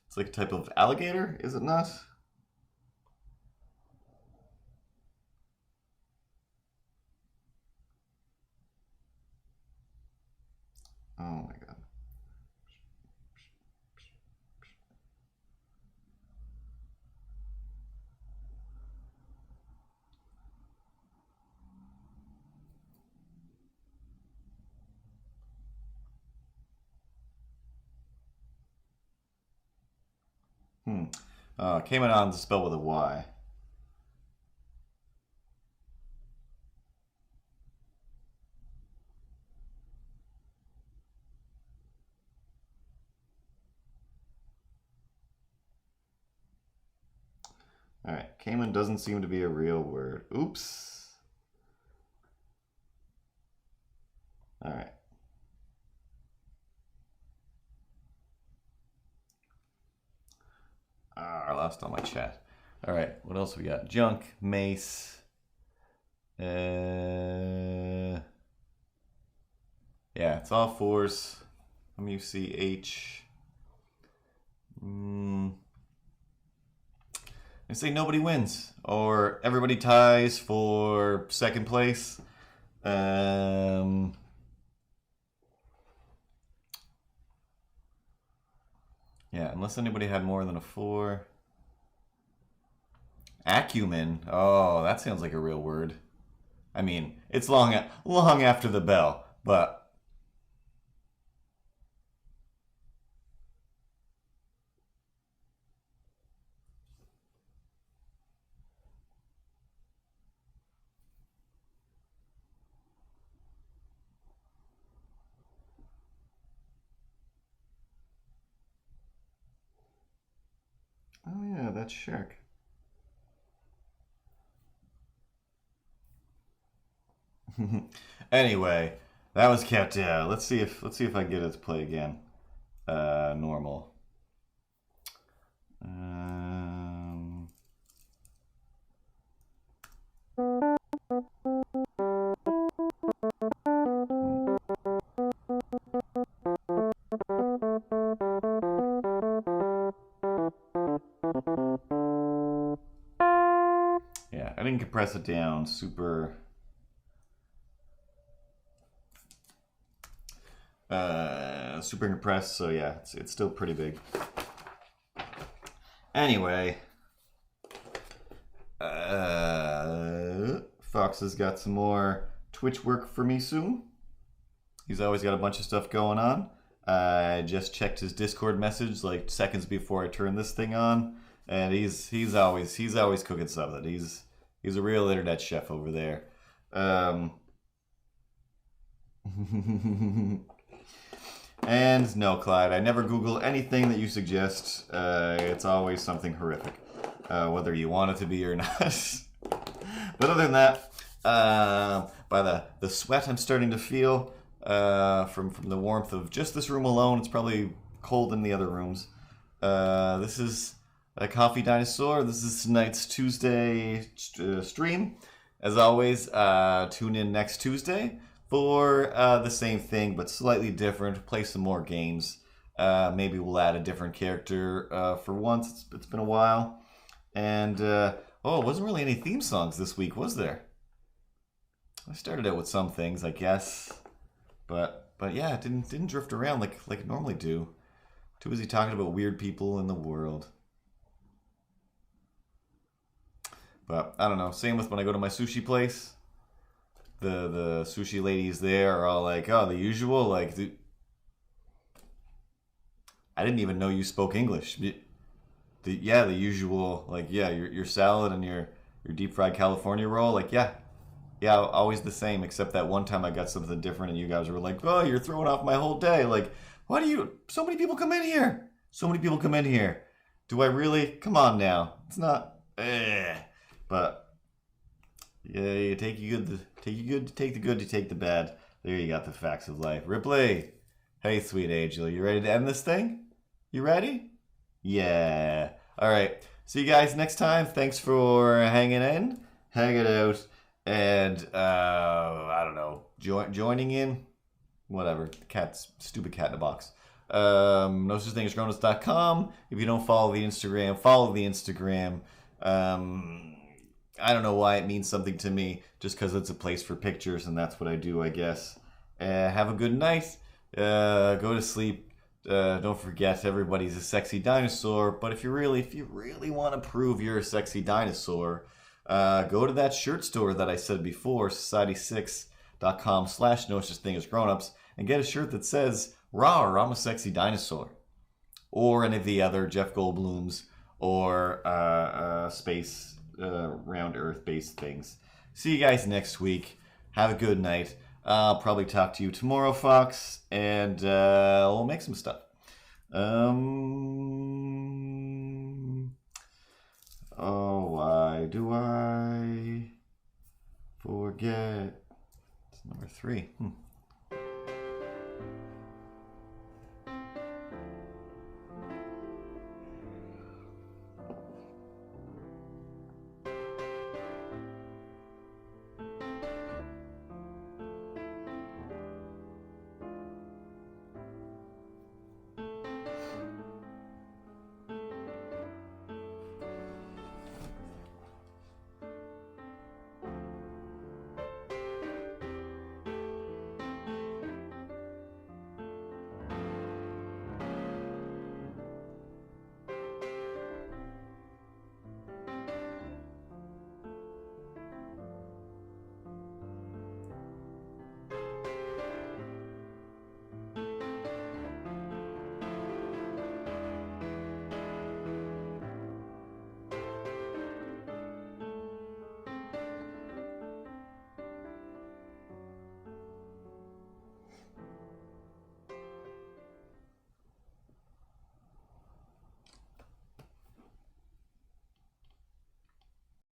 it's like a type of alligator, is it not? Oh my god. Cayman Islands is spelled with a Y. Alright, Cayman doesn't seem to be a real word. Oops. Alright. I lost all my chat. Alright, what else we got? Junk, mace. Yeah, it's all 4s. M-U-C-H. I say nobody wins, or everybody ties for second place. Yeah, unless anybody had more than a 4. Acumen. Oh, that sounds like a real word. I mean, it's long after the bell, but... Oh yeah, that's shark. Anyway, that was kept. Let's see if I can get it to play again. Normal. didn't compress it down super super compressed, so yeah, it's still pretty big. Anyway, Fox has got some more Twitch work for me soon. He's always got a bunch of stuff going on. I just checked his Discord message like seconds before I turned this thing on, and he's always cooking something. He's a real internet chef over there. And no, Clyde, I never Google anything that you suggest. It's always something horrific, whether you want it to be or not. But other than that, by the sweat I'm starting to feel from the warmth of just this room alone, it's probably cold in the other rooms. This is a Coffee Dinosaur. This is tonight's Tuesday stream. As always, tune in next Tuesday for the same thing, but slightly different. Play some more games. Maybe we'll add a different character for once. It's been a while. And, it wasn't really any theme songs this week, was there? I started out with some things, I guess. But yeah, it didn't drift around like it normally do. Too busy talking about weird people in the world. But, I don't know. Same with when I go to my sushi place. The sushi ladies there are all like, oh, the usual, like, I didn't even know you spoke English. The usual, like, yeah, your salad and your deep fried California roll, like, yeah, always the same, except that one time I got something different and you guys were like, oh, you're throwing off my whole day. Like, why do you, so many people come in here. So many people come in here. Do I really? Come on now. It's not, but yeah, you take the good to take the bad. There you got the facts of life. Ripley, hey, sweet angel, you ready to end this thing? You ready? Yeah. All right. See you guys next time. Thanks for hanging out, and I don't know, joining in, whatever. Stupid cat in a box. No such thing as grown-ups.com. If you don't follow the Instagram, follow the Instagram. I don't know why it means something to me, just because it's a place for pictures, and that's what I do, I guess. Have a good night. Go to sleep. Don't forget, everybody's a sexy dinosaur. But if you really want to prove you're a sexy dinosaur, go to that shirt store that I said before, society6.com/no such thing as grownups, and get a shirt that says, "Rawr, I'm a sexy dinosaur," or any of the other Jeff Goldblums or space. Round Earth based things. See you guys next week. Have a good night. I'll probably talk to you tomorrow, Fox, and we'll make some stuff. Why do I forget? It's number 3.